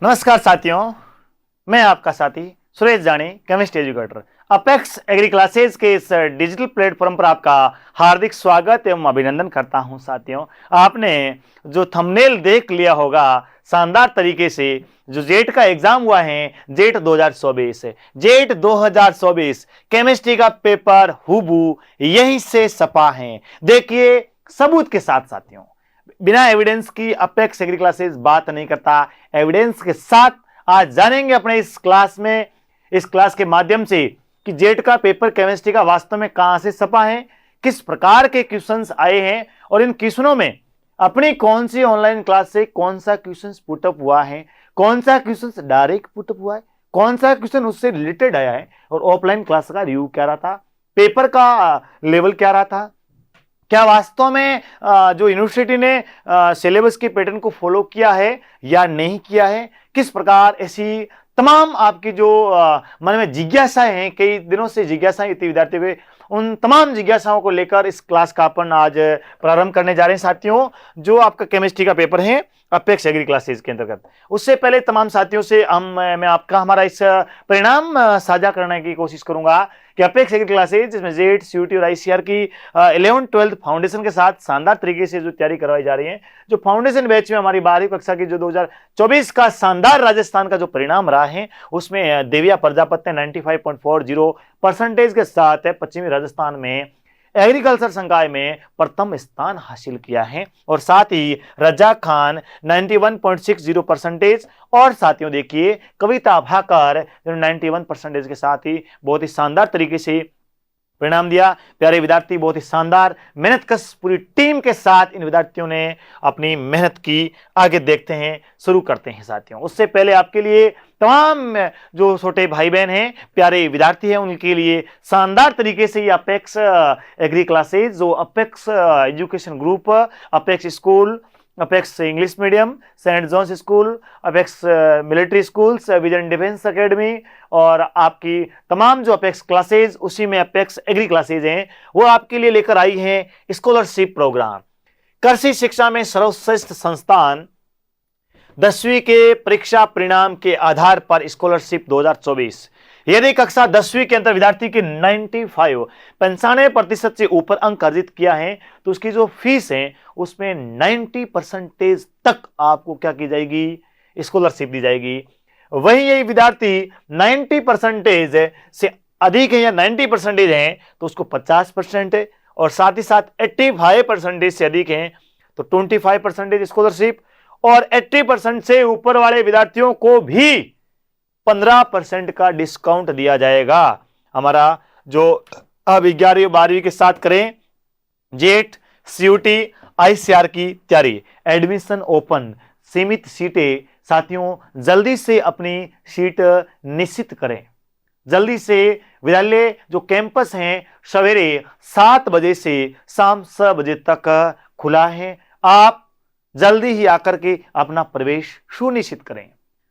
नमस्कार साथियों, मैं आपका साथी Suresh Jani, chemistry educator. Apex agri classes के इस डिजिटल प्लेटफॉर्म पर आपका हार्दिक स्वागत एवं अभिनंदन करता हूं। साथियों, आपने जो थंबनेल देख लिया होगा, शानदार तरीके से जो जेट का एग्जाम हुआ है, जेट 2024 जेट 2024 केमिस्ट्री का पेपर हुबहू यहीं से छपा है। देखिए सबूत के साथ साथियों, बिना एविडेंस की अपेक्स एग्री क्लासेस बात नहीं करता, एविडेंस के साथ आज जानेंगे अपने इस क्लास के माध्यम से कि जेट का पेपर केमिस्ट्री का वास्तव में कहां से छपा है, किस प्रकार के क्वेश्चंस आए हैं और इन क्वेश्चनों में अपनी कौन सी ऑनलाइन क्लास से कौन सा क्वेश्चन पुटअप हुआ है, कौन सा क्वेश्चन डायरेक्ट पुटअप हुआ है, कौन सा क्वेश्चन उससे रिलेटेड आया है और ऑफलाइन क्लास का रिव्यू क्या रहा था, पेपर का लेवल क्या रहा था, क्या वास्तव में जो यूनिवर्सिटी ने सिलेबस के पैटर्न को फॉलो किया है या नहीं किया है, किस प्रकार ऐसी तमाम आपकी जो मन में जिज्ञासाएं हैं, कई दिनों से जिज्ञासाएं थी विद्यार्थियों के, उन तमाम जिज्ञासाओं को लेकर इस क्लास का अपन आज प्रारंभ करने जा रहे हैं। साथियों, जो आपका केमिस्ट्री का पेपर है अपेक्स एग्री क्लासेस के अंतर्गत, उससे पहले तमाम साथियों से मैं आपका हमारा इस परिणाम साझा करने की कोशिश करूंगा कि अपेक्स एग्री क्लासेज जिसमें जेट, सीयूटी और आईसीआर की 11th-12th फाउंडेशन के साथ शानदार तरीके से जो तैयारी करवाई जा रही है, जो फाउंडेशन बैच में हमारी 12वीं कक्षा की जो 2024 का शानदार राजस्थान का जो परिणाम रहा है, उसमें देविया प्रजापति ने 95.40% के साथ पश्चिमी राजस्थान में एग्रीकल्चर संकाय में प्रथम स्थान हासिल किया है और साथ ही रजा खान 91.60% और साथियों देखिए कविता भाकर 91% के साथ ही बहुत ही शानदार तरीके से परिणाम दिया। प्यारे विद्यार्थी, बहुत ही शानदार मेहनत कश पूरी टीम के साथ इन विद्यार्थियों ने अपनी मेहनत की। आगे देखते हैं, शुरू करते हैं साथियों। उससे पहले आपके लिए तमाम जो छोटे भाई बहन हैं, प्यारे विद्यार्थी हैं, उनके लिए शानदार तरीके से ये अपेक्स एग्री क्लासेज, जो apex education group, apex school, apex English medium, Saint John's school, apex military schools, vision defence academy और आपकी तमाम जो अपेक्स क्लासेज, उसी में अपेक्स एग्री क्लासेज हैं, वो आपके लिए लेकर आई हैं स्कॉलरशिप प्रोग्राम। कृषि शिक्षा में सर्वश्रेष्ठ संस्थान 10वीं के परीक्षा परिणाम के आधार पर स्कॉलरशिप 2024। यदि कक्षा 10वीं के अंदर विद्यार्थी के 95% से ऊपर अंक अर्जित किया है तो उसकी जो फीस है उसमें 90% तक आपको क्या की जाएगी, स्कॉलरशिप दी जाएगी। वहीं यही विद्यार्थी 90% से अधिक है या 90% है तो उसको 50% है और साथ ही साथ 85% से अधिक है तो 25% स्कॉलरशिप और 80% से ऊपर वाले विद्यार्थियों को भी 15% का डिस्काउंट दिया जाएगा। हमारा जो अब 11वीं 12वीं के साथ करें जेट, सीयूटी, आईसीआर की तैयारी, एडमिशन ओपन, सीमित सीटें। साथियों, जल्दी से अपनी सीट निश्चित करें। जल्दी से विद्यालय जो कैंपस हैं सवेरे 7 बजे से शाम 6 बजे तक खुला है। आप जल्दी ही आकर के अपना प्रवेश सुनिश्चित करें।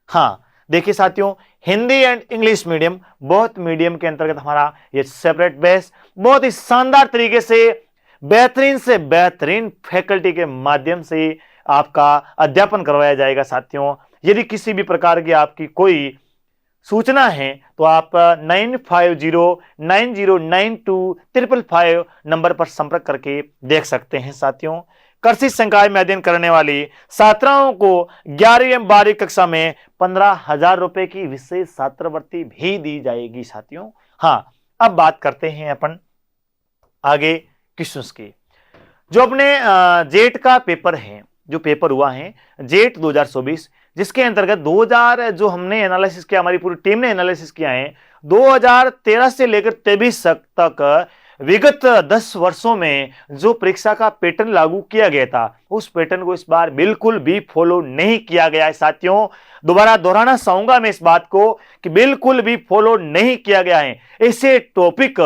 हाँ देखिए साथियों, हिंदी एंड इंग्लिश मीडियम बहुत मीडियम के अंतर्गत हमारा ये सेपरेट बैच बहुत ही शानदार तरीके से बेहतरीन फैकल्टी के माध्यम से आपका अध्यापन करवाया जाएगा। साथियों, यदि किसी भी प्रकार की आपकी कोई सूचना है तो आप 9509092555 नंबर पर संपर्क करके देख सकते हैं। साथियों, कृषि संकाय में अध्ययन करने वाली छात्राओं को 11वीं एवं 12वीं कक्षा में 15,000 रुपए की विशेष छात्रवृत्ति भी दी जाएगी। साथियों, हाँ अब बात करते हैं अपन आगे क्वेश्चंस की। जो अपने जेट का पेपर है, जो पेपर हुआ है जेट 2024, जिसके अंतर्गत 2000 जो हमने एनालिसिस किया, हमारी पूरी टीम ने एनालिसिस किया है, 2013 से लेकर 23 तक विगत 10 वर्षों में जो परीक्षा का पैटर्न लागू किया गया था, उस पैटर्न को इस बार बिल्कुल भी फॉलो नहीं किया गया है। साथियों, दोबारा दोहराना चाहूंगा मैं इस बात को कि बिल्कुल भी फॉलो नहीं किया गया है। ऐसे टॉपिक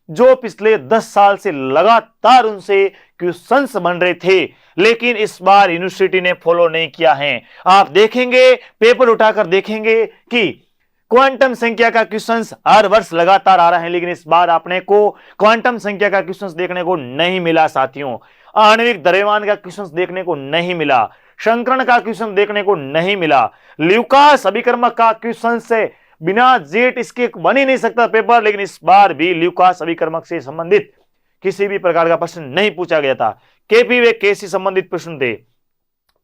जो पिछले 10 साल से लगातार उनसे क्वेश्चंस बन रहे थे, लेकिन इस बार यूनिवर्सिटी ने फॉलो नहीं किया है। आप देखेंगे, पेपर उठाकर देखेंगे कि क्वांटम संख्या का क्वेश्चंस हर वर्ष लगातार आ रहा है, लेकिन इस बार आपने को क्वांटम संख्या का क्वेश्चंस देखने को नहीं मिला। साथियों, आणविक द्रव्यमान का क्वेश्चंस देखने को नहीं मिला। संकरण का क्वेश्चन देखने को नहीं मिला। ल्यूकास अभिकर्मक का क्वेश्चन से बिना जेट इसके बन ही नहीं सकता पेपर, लेकिन इस बार भी ल्यूकास अभिकर्मक से संबंधित किसी भी प्रकार का प्रश्न नहीं पूछा गया था। केपी व के से संबंधित प्रश्न थे।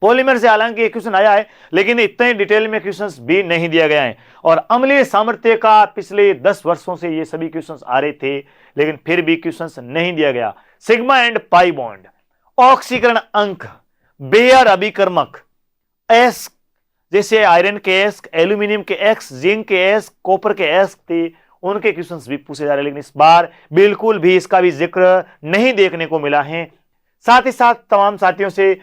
पॉलीमर से हालांकि एक क्वेश्चन आया है, लेकिन इतने डिटेल में क्वेश्चंस भी नहीं दिया गया है। और अम्लीय सामर्थ्य का पिछले 10 वर्षों से ये सभी क्वेश्चंस आ रहे थे, लेकिन फिर भी क्वेश्चंस नहीं दिया गया। सिग्मा एंड पाई बॉन्ड, ऑक्सीकरण अंक, बेयर अभिकर्मक, एस जैसे आयरन के एस, एल्यूमिनियम के एक्स, जिंक के एस, कॉपर के एस थे, उनके क्वेश्चंस भी पूछे जा रहे हैं, लेकिन इस बार बिल्कुल भी इसका भी जिक्र नहीं देखने को मिला है। साथ ही साथ तमाम साथियों से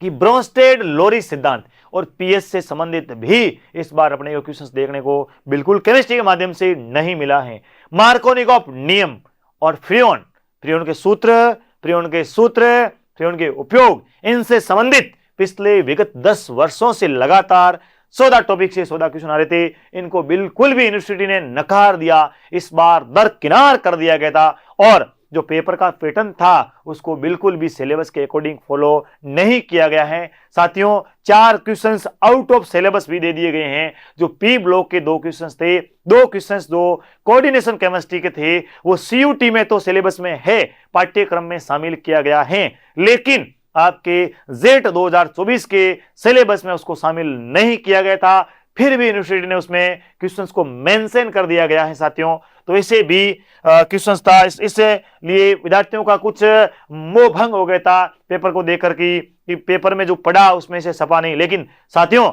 कि ब्रोंस्टेड लोरी सिद्धांत और पीएस से संबंधित भी इस बार अपने को क्वेश्चंस देखने को बिल्कुल केमिस्ट्री के माध्यम से नहीं मिला है। मार्कोनिकॉफ नियम और फ्रियोन के सूत्र, फ्रियोन के उपयोग, इनसे संबंधित पिछले विगत 10 वर्षों से लगातार 14 टॉपिक से 14 क्वेश्चन आ रहे थे। इनको बिल्कुल भी यूनिवर्सिटी ने नकार दिया, इस बार दरकिनार कर दिया गया था। और जो पेपर का पैटर्न था उसको बिल्कुल भी सिलेबस के अकॉर्डिंग फॉलो नहीं किया गया है। साथियों 4 क्वेश्चंस आउट ऑफ सिलेबस भी दे दिए गए हैं। जो पी ब्लॉक के 2 क्वेश्चंस थे, 2 क्वेश्चंस जो कोऑर्डिनेशन केमिस्ट्री के थे, वो सीयूटी में तो सिलेबस में है, पाठ्यक्रम में शामिल किया गया है, लेकिन आपके जेट 2024 के सिलेबस में उसको शामिल नहीं किया गया था। फिर भी यूनिवर्सिटी ने उसमें क्वेश्चंस को मेंशन कर दिया गया है साथियों। तो इसे भी क्वेश्चंस था, इससे लिए विद्यार्थियों का कुछ मोह भंग हो गया था पेपर को देखकर कि पेपर में जो पढ़ा उसमें से छपा नहीं। लेकिन साथियों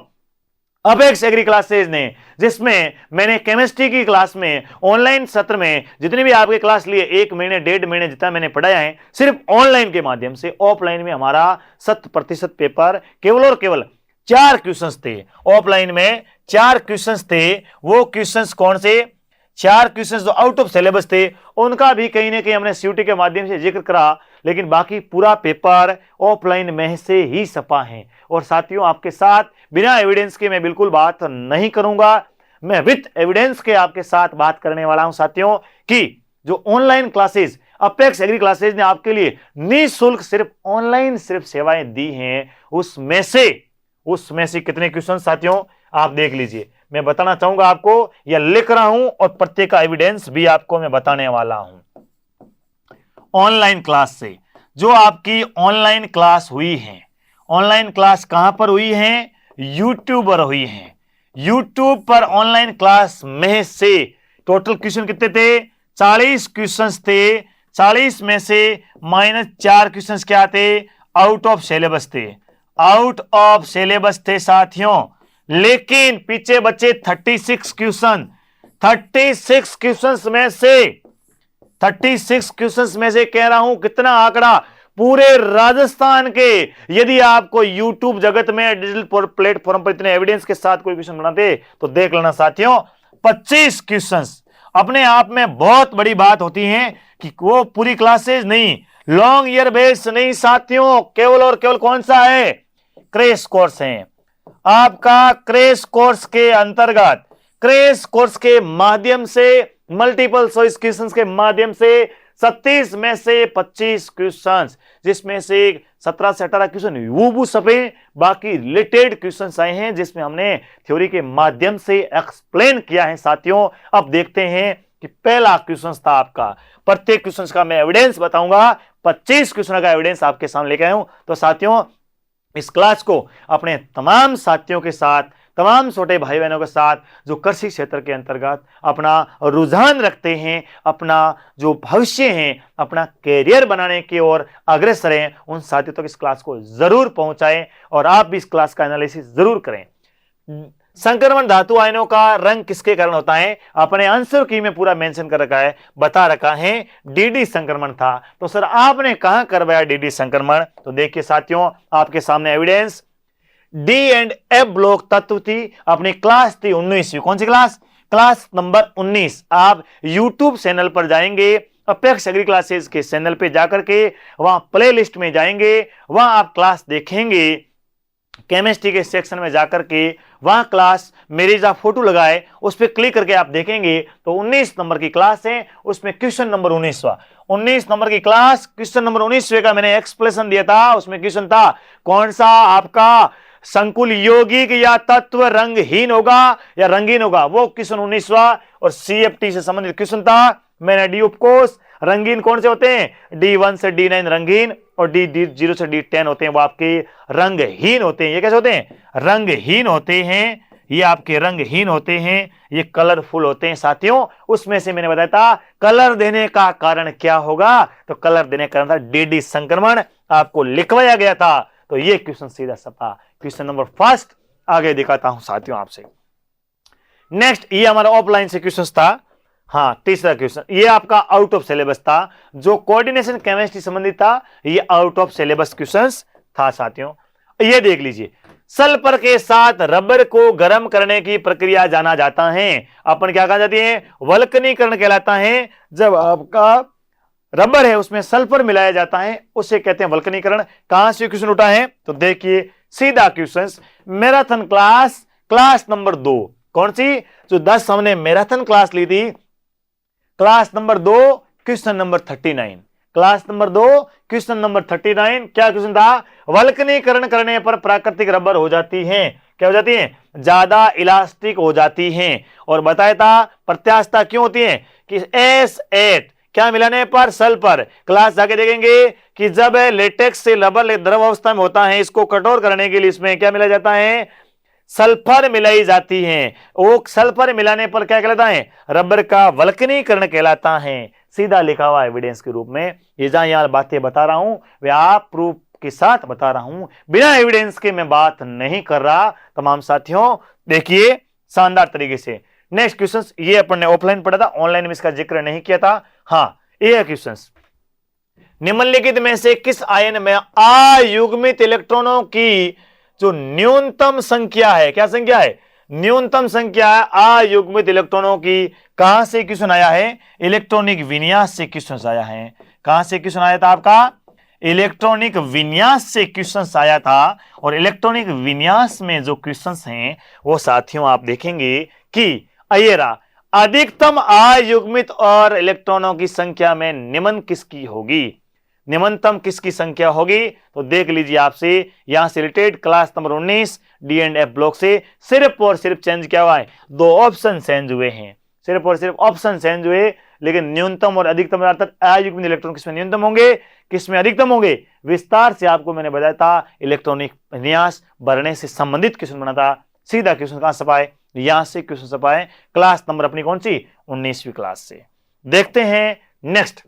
अपेक्स एग्री क्लासेज ने, जिसमें मैंने केमिस्ट्री की क्लास में ऑनलाइन सत्र में जितनी भी आपके क्लास लिए 1 महीने 1.5 महीने जितना मैंने पढ़ाया है, सिर्फ ऑनलाइन के माध्यम से, ऑफलाइन में हमारा 100% पेपर केवल और केवल 4 क्वेश्चंस थे। ऑफलाइन में 4 क्वेश्चंस थे। वो क्वेश्चंस कौन से? 4 क्वेश्चंस जो आउट ऑफ सिलेबस थे, उनका भी कहीं ना कहीं हमने सीयूटी के माध्यम से जिक्र करा, लेकिन बाकी पूरा पेपर ऑफलाइन में से ही छपा है। और साथियों आपके साथ बिना एविडेंस के मैं बिल्कुल बात नहीं करूंगा, मैं विथ एविडेंस के आपके साथ बात करने वाला हूं साथियों, कि जो online classes apex agri classes ने आपके लिए निःशुल्क सिर्फ ऑनलाइन सिर्फ सेवाएं दी हैं, उसमें से कितने क्वेश्चन साथियों आप देख लीजिए। मैं बताना चाहूंगा आपको, या लिख रहा हूं और प्रत्येक का एविडेंस भी आपको मैं बताने वाला हूं। ऑनलाइन क्लास से जो आपकी ऑनलाइन क्लास हुई है, ऑनलाइन क्लास कहां पर हुई है? यूट्यूब पर हुई है। यूट्यूब पर ऑनलाइन क्लास में से टोटल क्वेश्चन कितने थे? 40 क्वेश्चंस थे। 40 में से -4 क्वेश्चंस क्या थे? आउट ऑफ सिलेबस थे। आउट ऑफ सिलेबस थे साथियों, लेकिन पीछे बचे 36 क्वेश्चन। 36 क्वेश्चंस में से कह रहा हूं, कितना आंकड़ा? पूरे राजस्थान के, यदि आपको यूट्यूब जगत में डिजिटल प्लेटफॉर्म पर इतने एविडेंस के साथ कोई क्वेश्चन बनाते तो देख लेना साथियों, 25 क्वेश्चंस। अपने आप में बहुत बड़ी बात होती है कि वो पूरी क्लासेस नहीं, लॉन्ग ईयर बेस नहीं साथियों, केवल और केवल कौन सा है? क्रैश कोर्स है। आपका क्रैश कोर्स के अंतर्गत, क्रैश कोर्स के माध्यम से, मल्टीपल चॉइस क्वेश्चंस के माध्यम से 37 में से 25 क्वेश्चंस, जिसमें से 17 से 18 क्वेश्चन वो सफे, बाकी रिलेटेड क्वेश्चंस आए हैं जिसमें हमने थ्योरी के माध्यम से एक्सप्लेन किया है साथियों। अब देखते हैं कि पहला क्वेश्चन था आपका, प्रत्येक क्वेश्चन का मैं एविडेंस बताऊंगा, 25 क्वेश्चन का एविडेंस आपके सामने लेकर आया हूं। तो साथियों इस क्लास को अपने तमाम साथियों के साथ, तमाम छोटे भाई बहनों के साथ जो कृषि क्षेत्र के अंतर्गत अपना रुझान रखते हैं, अपना जो भविष्य है, अपना कैरियर बनाने की ओर अग्रसर हैं, उन साथियों तक इस क्लास को जरूर पहुंचाएं और आप भी इस क्लास का एनालिसिस जरूर करें। संक्रमण धातु आयनों का रंग किसके कारण होता है? अपने आंसर की में पूरा मेंशन कर रखा है, बता रखा है, डीडी संक्रमण था। तो सर आपने कहां करवाया डीडी संक्रमण? तो देखिए साथियों आपके सामने evidence, D and F block तत्व थी, अपनी क्लास थी 19वीं। कौन सी क्लास? Class number 19। आप यूट्यूब चैनल पर जाएंगे, अपेक्स एग्री क्लासेस के चैनल पे जाकर के वहां प्ले लिस्ट में जाएंगे, वहां आप क्लास देखेंगे केमिस्ट्री के सेक्शन में जाकर के वहां क्लास मेरी जहां फोटो लगाए उस पर क्लिक करके आप देखेंगे तो 19 नंबर की क्लास है, उसमें क्वेश्चन नंबर 19वां 19 नंबर की क्लास क्वेश्चन नंबर 19वें का मैंने एक्सप्लेनेशन दिया था। उसमें क्वेश्चन था कौन सा आपका संकुल यौगिक या तत्व रंगहीन होगा या रंगीन होगा, वो क्वेश्चन 19वां और CFT से संबंधित क्वेश्चन था। मैंने डी ऑफ कोर्स रंगीन कौन से होते हैं, D1 से D9 रंगीन और D0 से D10 होते हैं वो आपके रंगहीन होते हैं। ये कैसे होते हैं, रंगहीन होते हैं, ये आपके रंगहीन होते हैं, ये कलरफुल होते हैं साथियों। उसमें से मैंने बताया था कलर देने का कारण क्या होगा, तो कलर देने का कारण था DD संक्रमण, आपको लिखवाया गया था। तो ये क्वेश्चन सीधा सपा क्वेश्चन नंबर फर्स्ट आगे दिखाता हूं साथियों आपसे। नेक्स्ट ये हमारा ऑफलाइन से क्वेश्चन था। हाँ, तीसरा क्वेश्चन ये आपका आउट ऑफ सिलेबस था, जो कोऑर्डिनेशन केमिस्ट्री संबंधित था, ये आउट ऑफ सिलेबस क्वेश्चंस था साथियों। ये देख लीजिए, सल्फर के साथ रबर को गर्म करने की प्रक्रिया जाना जाता है, अपन क्या कहा जाती है, वल्कनीकरण कहलाता है। जब आपका रबर है उसमें सल्फर मिलाया जाता है उसे कहते हैं वल्कनीकरण। कहां से क्वेश्चन उठा है, तो देखिए सीधा क्वेश्चन मैराथन क्लास नंबर 2, कौन सी, जो 10 हमने मैराथन क्लास ली थी, class number 2 question number 39, class number 2 question number 39 क्या क्वेश्चन था, वल्कनीकरण करने पर प्राकृतिक रबर हो जाती है, क्या हो जाती है, ज्यादा इलास्टिक हो जाती है। और बताया था प्रत्यास्थता क्यों होती है कि S8 क्या मिलाने पर, सल्फर। क्लास जाके देखेंगे कि जब लेटेक्स से रबर द्रव अवस्था में होता है, इसको कठोर करने के लिए इसमें क्या मिलाया जाता है, सल्फर मिलाई जाती है। वो सल्फर मिलाने पर क्या कहलाता है, रबर का वल्कनीकरण कहलाता है। सीधा लिखा हुआ एविडेंस के रूप में। ये जहां यहां बातें बता रहा हूं वे आप प्रूफ के साथ बता रहा हूं, बिना एविडेंस के मैं बात नहीं कर रहा तमाम साथियों। देखिए शानदार तरीके से। नेक्स्ट क्वेश्चन ये अपन ने ऑफलाइन पढ़ा था, ऑनलाइन में इसका जिक्र नहीं किया था। हाँ, ये क्वेश्चन, निम्नलिखित में से किस आयन में अयुग्मित इलेक्ट्रॉनों की जो न्यूनतम संख्या है, क्या संख्या है, न्यूनतम संख्या है अयुग्मित इलेक्ट्रॉनों की। कहां से क्वेश्चन आया है, इलेक्ट्रॉनिक विन्यास से क्वेश्चन आया है। कहां से क्वेश्चन आया था आपका, इलेक्ट्रॉनिक विन्यास से क्वेश्चन आया था। और इलेक्ट्रॉनिक विन्यास में जो क्वेश्चन हैं वो साथियों आप देखेंगे कि अयरा अधिकतम अयुग्मित और इलेक्ट्रॉनों की संख्या में निम्न किसकी होगी, निम्नतम किसकी संख्या होगी, तो देख लीजिए आपसे यहां से related class number 19 D&F block से सिर्फ और सिर्फ चेंज क्या हुआ है, 2 ऑप्शन चेंज हुए हैं, सिर्फ और सिर्फ ऑप्शन चेंज हुए, लेकिन न्यूनतम और अधिकतम अर्थात अयुग्मित इलेक्ट्रॉन किसमें न्यूनतम होंगे, किसमें अधिकतम होंगे। विस्तार से आपको मैंने बताया था इलेक्ट्रॉनिक विन्यास बढ़ने से संबंधित क्वेश्चन बना था। सीधा क्वेश्चन कहां से पाए, यहां से क्वेश्चन से पाए, क्लास नंबर अपनी कौन सी, 19वीं क्लास से। देखते हैं नेक्स्ट,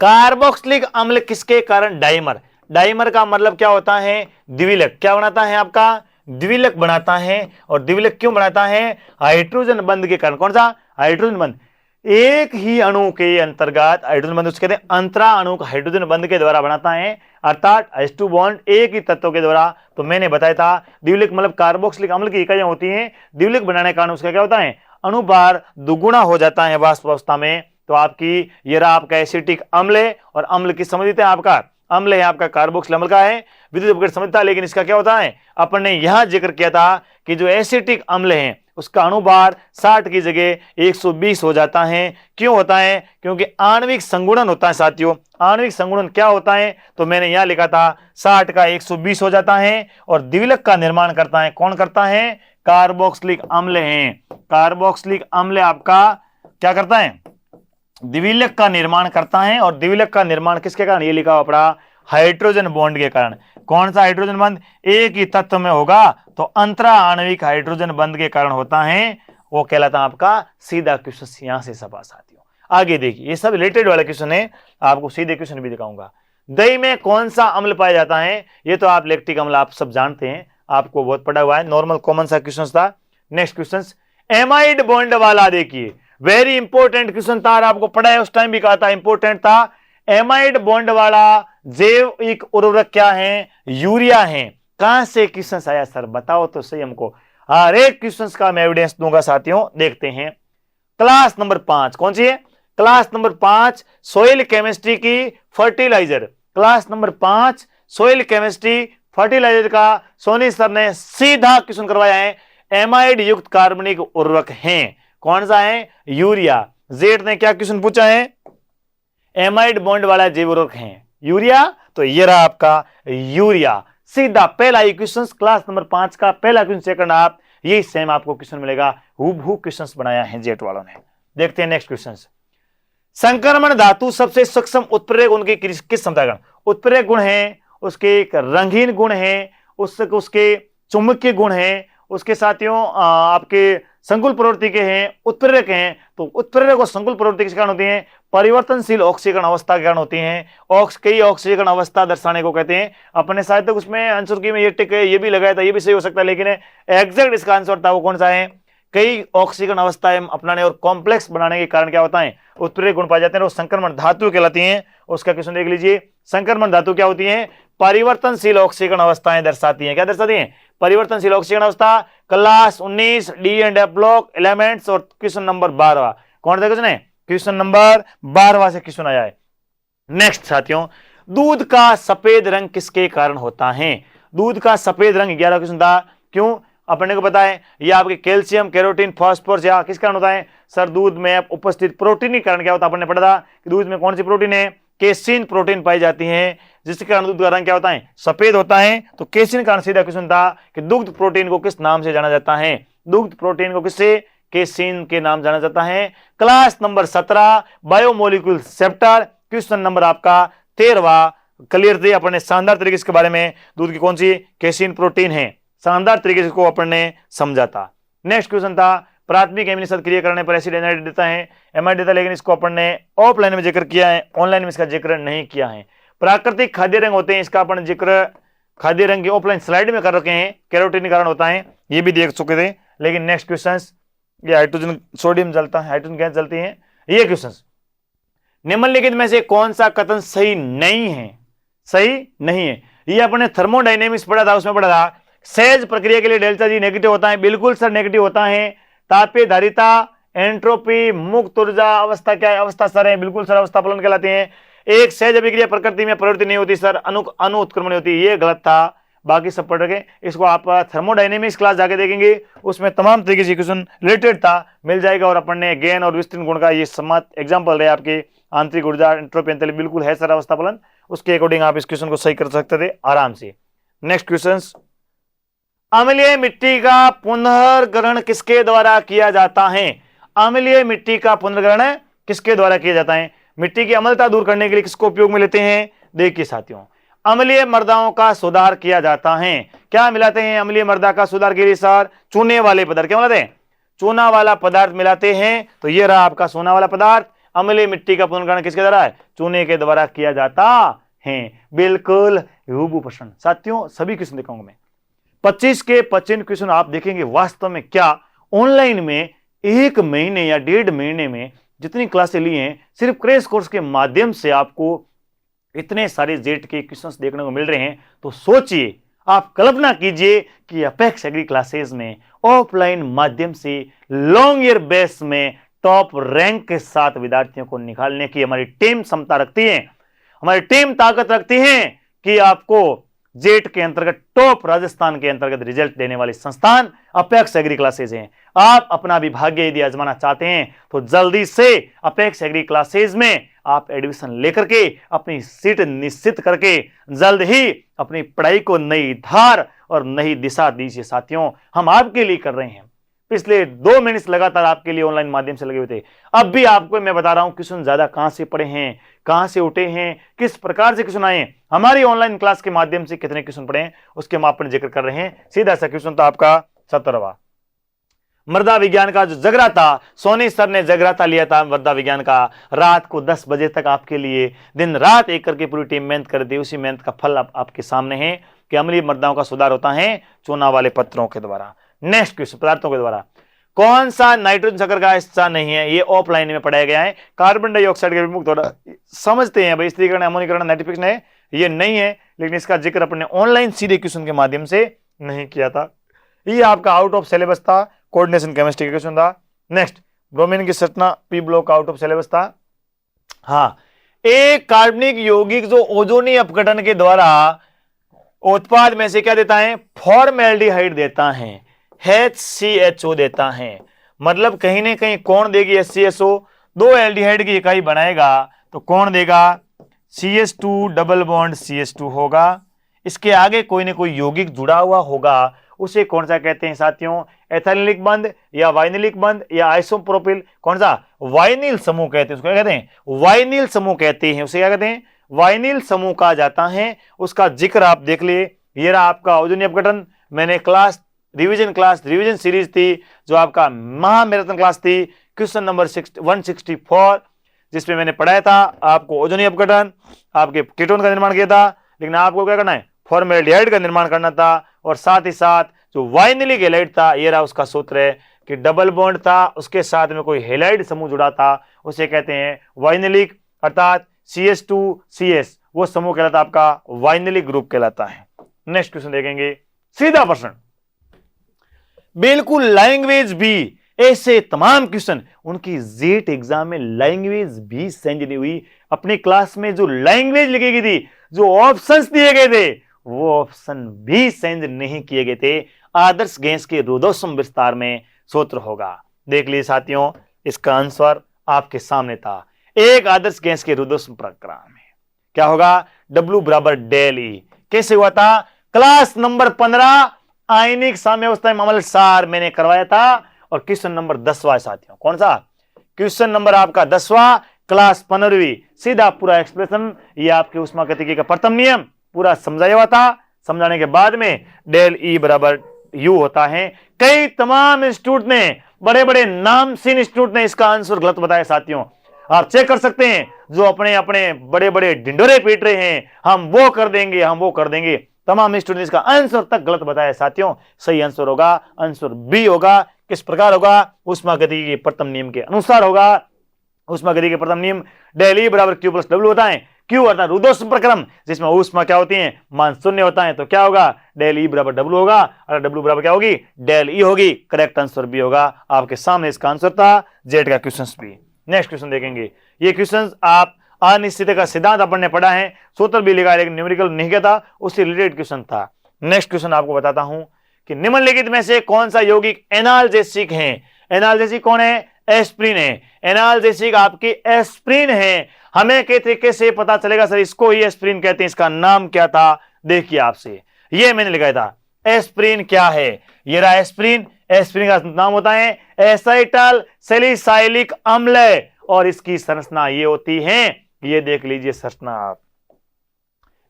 कार्बोक्सिलिक अम्ल किसके कारण डाइमर, डाइमर का मतलब क्या होता है, द्विलक, क्या बनाता है आपका, द्विलक बनाता है। और द्विलक क्यों बनाता है, हाइड्रोजन बंध के कारण। कौन सा, हाइड्रोजन बंध, एक ही अणु के अंतर्गत हाइड्रोजन बंध उसके कहते हैं अंतरा अणु का हाइड्रोजन बंध के द्वारा बनाता है, अर्थात H2 बॉन्ड एक ही तत्व के द्वारा। तो मैंने बताया था द्विलक मतलब कार्बोक्सिलिक अम्ल की इकाइयां होती हैं, द्विलक बनाने के कारण उसका क्या होता है, अणुभार दुगुना हो जाता है वाष्प अवस्था में। तो आपकी ये रहा आपका एसिटिक अम्ल है, और अम्ल किस संबंधित है, आपका अम्ल है आपका कार्बोक्सिलिक अम्ल का है, विद्युत अपघटन संबंधित था। लेकिन इसका क्या होता है, अपन ने यहां जिक्र किया था कि जो एसिटिक अम्ल है उसका अणुभार 60 की जगह 120 हो जाता है। क्यों होता है, क्योंकि आणविक संगुणन होता है साथियों। आणविक संगुणन क्या होता है, तो मैंने यहां लिखा था 60 का 120 हो जाता है। और द्विलक का निर्माण करता है, कौन करता है, कार्बोक्सिलिक अम्ल है। कार्बोक्सिलिक अम्ल आपका क्या करता है, द्विलक का निर्माण करता है। और द्विलक का निर्माण किसके कारण, ये लिखा हुआ पड़ा, हाइड्रोजन बॉन्ड के कारण। कौन सा हाइड्रोजन बंध, एक ही तत्व में होगा तो अंतरा आणविक हाइड्रोजन बंध के कारण होता है, वो कहलाता है आपका। सीधा क्वेश्चन यहां से सपा साथियों। आगे देखिए, ये सब रिलेटेड वाला क्वेश्चन है, आपको सीधे क्वेश्चन भी दिखाऊंगा। दही में कौन सा अम्ल पाया जाता है, ये तो आप लैक्टिक अम्ल आप सब जानते हैं, आपको बहुत पढ़ा हुआ है, नॉर्मल कॉमन सा क्वेश्चन था। नेक्स्ट क्वेश्चन, एमाइड बॉन्ड वाला, देखिए वेरी इंपॉर्टेंट क्वेश्चन था, आपको पढ़ा है उस टाइम भी कहा था इंपॉर्टेंट था। एमाइड बॉन्ड वाला जैविक उर्वरक क्या है, यूरिया है। कहां से क्वेश्चन आया सर, बताओ तो सही हमको। हर एक क्वेश्चन का मैं एविडेंस दूंगा साथियों। देखते हैं क्लास नंबर 5, कौन सी है, क्लास नंबर 5 सोइल केमिस्ट्री की fertiliser, class number 5 soil chemistry fertiliser का सोनी सर ने सीधा क्वेश्चन करवाया है। एमाइड युक्त कार्बनिक उर्वरक हैं, कौन सा है? यूरिया। जेड ने क्या क्वेश्चन पूछा है? एमाइड बॉन्ड वाला जैव उर्वरक है यूरिया, तो ये रहा आपका यूरिया। सीधा पहला ही क्वेश्चन, क्लास नंबर 5 का पहला क्वेश्चन सेकंड आप यही सेम आपको क्वेश्चन मिलेगा, हूबहू क्वेश्चन बनाया है जेट वालों ने। देखते हैं नेक्स्ट क्वेश्चन। संक्रमण धातु सबसे सूक्ष्म उत्प्रेरक गुण की किस क्षमता का? उत्प्रेरक गुण है, उसके एक रंगीन गुण है, उसके चुंबकीय गुण है, उसके साथियों आपके संकुल प्रवृत्ति के हैं, उत्प्रेरक हैं। तो उत्प्रेरक और संकुल प्रवृत्ति किस कारण होती है? परिवर्तनशील ऑक्सीकरण अवस्था के कारण होती हैं। कई ऑक्सीकरण अवस्था दर्शाने को कहते हैं। अपने साहित्य उसमें आंसर की में ये टिक ये भी लगाया था, ये भी सही हो सकता है, लेकिन एग्जैक्ट इसका आंसर था वो कौन सा है? कई ऑक्सीकरण अवस्थाएं अपनाने और कॉम्प्लेक्स बनाने के कारण क्या होता है? उत्प्रेरक गुण पाए जाते हैं, वो संक्रमण धातु कहलाती हैं। उसका क्वेश्चन देख लीजिए, संक्रमण धातु क्या होती है? परिवर्तनशील ऑक्सीकरण अवस्थाएं दर्शाती हैं। क्या दर्शाती हैं? परिवर्तनशील ऑक्सीकरण अवस्था। Class 19 D and F block elements और क्वेश्चन नंबर 12 कौन सा क्वेश्चन है? क्वेश्चन नंबर 12 से क्वेश्चन आया है। नेक्स्ट साथियों, दूध का सफेद रंग किसके कारण होता है? दूध का सफेद रंग 11 क्वेश्चन था। क्यों? अपने को पता है ये आपके कैल्शियम, कैरोटीन, फास्फोरस या किस कारण होता है? सर दूध में उपस्थित प्रोटीन के कारण क्या होता है? अपन ने पढ़ा था कि दूध में कौन सी प्रोटीन है? केसिन प्रोटीन पाई जाती है, जिसके कारण दूध का रंग क्या होता है? सफेद होता है। तो केसिन कारण सीधा क्वेश्चन था कि दुग्ध प्रोटीन को किस नाम से जाना जाता है? दुग्ध प्रोटीन को किससे? केसिन के नाम जाना जाता है। Class number 17 biomolecule chapter question number आपका 13 क्लियर थे। अपन ने शानदार तरीके से बारे में दूध की कौन सी केसिन प्रोटीन है, शानदार तरीके से को अपन ने समझा था। नेक्स्ट क्वेश्चन था प्राथमिक एमिनो एसिड क्रिया करने पर एसिड एनाइड देता है, एमाइड देता है, लेकिन इसको अपन ने ऑफलाइन में जिक्र किया है, ऑनलाइन में इसका जिक्र नहीं किया है। प्राकृतिक खाद्य रंग होते हैं, इसका अपन जिक्र खाद्य रंग की ऑफलाइन स्लाइड में कर रखे हैं, कैरोटीन के कारण होता है, ये भी देख चुके थे। लेकिन नेक्स्ट क्वेश्चन, ये हाइड्रोजन सोडियम जलता है, हाइड्रोजन गैस जलती है। ये क्वेश्चन निम्नलिखित में से कौन सा कथन सही नहीं है? सही नहीं है। ये अपने थर्मोडायनेमिक्स पढ़ा था, उसमें पढ़ा था सहज प्रक्रिया के लिए डेल्टा जी नेगेटिव होता है। बिल्कुल सर नेगेटिव होता है। तापीय धारिता, एंट्रोपी, मुक्त ऊर्जा अवस्था क्या है? अवस्था सर है, बिल्कुल सर अवस्था फलन कहलाते हैं। एक सहज अभिक्रिया प्रकृति में प्रवृत्ति नहीं होती सर, अणु उत्क्रमण होती है, ये गलत था। बाकी सब पढ़ रखे, इसको आप थर्मोडायनेमिक्स क्लास जाके देखेंगे, उसमें तमाम तरीके से क्वेश्चन रिलेटेड था, मिल जाएगा। और अपन ने गेन और विस्तृत गुण का ये सम्मत एग्जाम्पल रहे आपके आंतरिक ऊर्जा, एंट्रोपी, एंथैल्पी, बिल्कुल है सर अवस्था फलन, उसके अकॉर्डिंग आप इस क्वेश्चन को सही कर सकते थे आराम से। नेक्स्ट क्वेश्चन, अम्लीय मिट्टी का पुनर्ग्रहण किसके द्वारा किया जाता है? अम्लीय मिट्टी का पुनर्ग्रहण किसके द्वारा किया जाता है? मिट्टी की अम्लता दूर करने के लिए किसको उपयोग में लेते हैं? देखिए साथियों, अम्लीय मृदाओं का सुधार किया जाता है। क्या मिलाते हैं अम्लीय मृदा का सुधार के लिए सर? चूने वाले पदार्थ। क्या मिलाते हैं? चूना वाला पदार्थ मिलाते हैं। तो ये रहा आपका सोना वाला पदार्थ। अम्लीय मिट्टी का पुनर्ग्रहण किसके द्वारा है? चूने के द्वारा किया जाता है। बिल्कुल हूबहू प्रश्न साथियों, सभी क्वेश्चन दिखाऊंगा मैं। 25 के 25 क्वेश्चन आप देखेंगे वास्तव में क्या ऑनलाइन में 1 महीने या 1.5 महीने में जितनी क्लासें ली हैं, सिर्फ क्रैश कोर्स के माध्यम से आपको इतने सारे जेट के क्वेश्चंस देखने को मिल रहे हैं। तो सोचिए, आप कल्पना कीजिए कि अपेक्स एग्री क्लासेस में ऑफलाइन माध्यम से लॉन्ग ईयर बेस में टॉप रैंक के साथ विद्यार्थियों को निकालने की हमारी टीम क्षमता रखती है, हमारी टीम ताकत रखती है कि आपको जेट के अंतर्गत टॉप राजस्थान के अंतर्गत रिजल्ट देने वाली संस्थान अपेक्स एग्री क्लासेज हैं। आप अपना भी भाग्य यदि आजमाना चाहते हैं तो जल्दी से अपेक्स एग्री क्लासेज में आप एडमिशन लेकर के अपनी सीट निश्चित करके जल्द ही अपनी पढ़ाई को नई धार और नई दिशा दीजिए साथियों। हम आपके लिए कर रहे हैं, पिछले 2 महीने लगातार आपके लिए ऑनलाइन माध्यम से लगे हुए थे। अब भी आपको मैं बता रहा हूं क्वेश्चन ज्यादा कहां से पढ़े हैं, कहां से उठे हैं, किस प्रकार से क्वेश्चन आए, हमारी ऑनलाइन क्लास के माध्यम से कितने क्वेश्चन पढ़े हैं, उसके हम आपने जिक्र कर रहे हैं। सीधा सा क्वेश्चन था आपका 17वां, मृदा विज्ञान का जो जगरा था, सोनी सर ने जगराता लिया था मृदा विज्ञान का। रात को 10 बजे तक आपके लिए दिन रात एक करके पूरी टीम मेहनत कर दी। उसी मेहनत का फल आपके सामने है कि अम्लीय मृदाओं का सुधार होता है चूना वाले पत्थरों के द्वारा। नेक्स्ट क्वेश्चन, पदार्थों के द्वारा कौन सा नाइट्रोजन शक्कर का हिस्सा नहीं है? ये ऑफलाइन में पढ़ाया गया है। कार्बन डाइऑक्साइड के विमुक्त द्वारा समझते हैं भाई, स्थिरीकरण, अमोनीकरण, नाइट्रिफिकेशन है, ये नहीं है, लेकिन इसका जिक्र अपने ऑनलाइन सीधे क्वेश्चन के माध्यम से नहीं किया था। ये आपका आउट ऑफ सिलेबस था, कोऑर्डिनेशन केमिस्ट्री का क्वेश्चन था। नेक्स्ट, ब्रोमीन की संरचना P block out of syllabus था। हाँ, एक कार्बनिक यौगिक जो ओजोनी अपघटन के द्वारा उत्पाद में से क्या देता है, फॉर्मेल्डिहाइड देता है, HCHO देता है। मतलब कहीं ना कहीं कौन देगी HCSO, दो एल्डिहाइड की इकाई बनाएगा तो कौन देगा, CH2 डबल बॉन्ड CH2 होगा। इसके आगे कोई ना कोई यौगिक जुड़ा हुआ होगा, उसे कौन सा कहते हैं साथियों, एथाइलिक बंध या वाइनिलिक बंध या आइसोप्रोपिल, कौन सा, वाइनिल समूह कहते हैं, उसको क्या कहते हैं, वाइनिल समूह कहते हैं, उसे क्या कहते हैं, वाइनिल समूह कहा जाता है। उसका जिक्र आप देख लिए, ये रहा आपका ओजोनी अपघटन। मैंने रिवीजन सीरीज थी जो आपका महामैराथन क्लास थी, क्वेश्चन नंबर 164, जिसमें मैंने पढ़ाया था आपको ओजोनी अपघटन, आपके कीटोन का निर्माण किया था, लेकिन आपको क्या करना है, फॉर्मेल्डिहाइड का निर्माण करना था। और साथ ही साथ जो वाइनिलिक हैलाइड था, ये रहा उसका सूत्र है कि डबल बॉन्ड था, उसके साथ में कोई हैलाइड समूह जुड़ा था, उसे कहते हैं वाइनिलिक, अर्थात CH2CS वो समूह कहलाता आपका वाइनिलिक ग्रुप कहलाता है। नेक्स्ट क्वेश्चन देखेंगे, सीधा प्रश्न, बिल्कुल लैंग्वेज भी, ऐसे तमाम क्वेश्चन उनकी जेट एग्जाम में लैंग्वेज भी चेंज नहीं हुई। अपनी क्लास में जो लैंग्वेज लिखी गई थी, जो ऑप्शंस दिए गए थे, वो ऑप्शन भी चेंज नहीं किए गए थे। आदर्श गैस के रुद्धोष्म विस्तार में सूत्र होगा, देख लीजिए साथियों, इसका आंसर आपके सामने था। एक आदर्श गैस के रुद्धोष्म प्रक्रिया में क्या होगा, W बराबर डेल E। कैसे हुआ था, क्लास नंबर 15 आयनिक साम्यावस्था मामला सार मैंने करवाया था, और क्वेश्चन नंबर 10वां साथियों, कौन सा, क्वेश्चन नंबर आपका 10वां, क्लास 15वीं, सीधा पूरा एक्सप्रेशन, ये आपके ऊष्मागतिकी का प्रथम नियम पूरा समझाया हुआ था। समझाने के बाद में डेल E बराबर U होता है। कई तमाम इंस्टीट्यूट ने, बड़े बड़े नामचीन इंस्टीट्यूट ने इसका आंसर गलत बताया साथियों, आप चेक कर सकते हैं। जो अपने अपने बड़े बड़े ढिंडोरे पीट रहे हैं, हम वो कर देंगे, हम वो कर देंगे, तमाम इंस्टीट्यूट ने इसका आंसर तक गलत बताया साथियों। सही आंसर होगा, आंसर बी होगा। किस प्रकार होगा, ऊष्मागतिकी के प्रथम नियम के अनुसार होगा। ऊष्मागतिकी के प्रथम नियम डेल E बराबर Q प्लस W होता है। Q अर्थात रुद्धोष्म प्रक्रम, जिसमें ऊष्मा क्या होती है, मान शून्य होता है, तो क्या होगा, डेल E बराबर W होगा, और W बराबर क्या होगी, डेल E होगी। करेक्ट आंसर बी होगा, आपके सामने इसका आंसर था जेड का क्वेश्चन भी। नेक्स्ट क्वेश्चन देखेंगे, ये क्वेश्चन आप अनिश्चितता का सिद्धांत अपन ने पढ़ा है, सूत्र भी लिखा है, लेकिन न्यूमेरिकल नहीं किया था, उससे रिलेटेड क्वेश्चन था। नेक्स्ट क्वेश्चन आपको बताता हूं कि निम्नलिखित में से कौन सा यौगिक एनाल्जेसिक है। एनाल्जेसिक कौन है, एस्प्रिन है। एनाल्जेसिक आपकी एस्प्रिन है। हमें किस तरीके से पता चलेगा सर इसको ही एस्प्रिन कहते हैं, इसका नाम क्या था, देखिए आपसे, ये मैंने लिखा था। एस्प्रिन क्या है, ये रहा एस्प्रिन। एस्प्रिन का नाम होता है एसाइटल सैलिसाइलिक अम्ल, और इसकी संरचना ये होती है, ये देख लीजिए संरचना आप,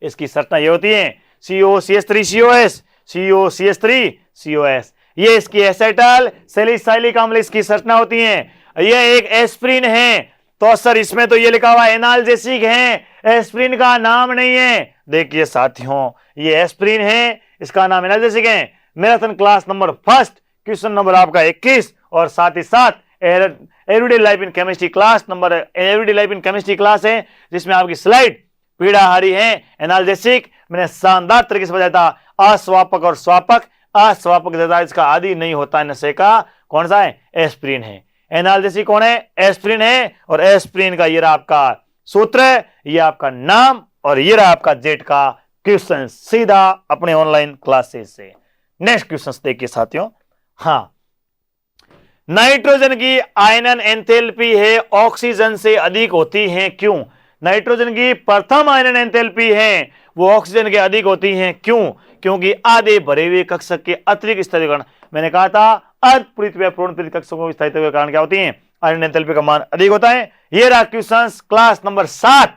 इसकी संरचना ये होती है COCH3COS, COCH3COS, ये इसकी एसाइटल सैलिसाइलिक अम्ल इसकी संरचना होती है। ये एक एस्प्रिन है, तो सर इसमें तो ये लिखा हुआ एनाल्जेसिक है, एस्प्रिन का नाम नहीं है। देखिए साथियों, ये एस्प्रिन है, इसका नाम एनाल्जेसिक है। Marathon class number 1 question number आपका 21, और साथ ही साथ everyday life in chemistry class number, everyday life in chemistry class है, जिसमें आपकी स्लाइड पीड़ाहारी है। एनाल्जेसिक मैंने शानदार तरीके से बताया था, अस्वापक और स्वापक। अस्वापक ज्यादा इसका आदि नहीं होता है नशे का, कौन सा है, एस्प्रिन है। एनाल्जेसिक कौन है, एस्प्रिन है, और एस्प्रिन का ये रहा आपका सूत्र, ये आपका नाम, और ये रहा आपका जेड का क्वेश्चन, सीधा अपने ऑनलाइन क्लासेस से। नेक्स्ट क्वेश्चन देखिए साथियों, हाँ, नाइट्रोजन की आयनन एंथैल्पी है ऑक्सीजन से अधिक होती है, क्यों। नाइट्रोजन की प्रथम आयनन एंथैल्पी है वो ऑक्सीजन के अधिक होती है, क्यों, क्योंकि आधे भरे हुए कक्षक के अतिरिक्त स्थायित्व, मैंने कहा था अर्धपूरित व पूर्णपूरित कक्षकों की स्थायित्व के कारण क्या होती है, आयनन एंथैल्पी का मान अधिक होता है। ये रहा question class number 7,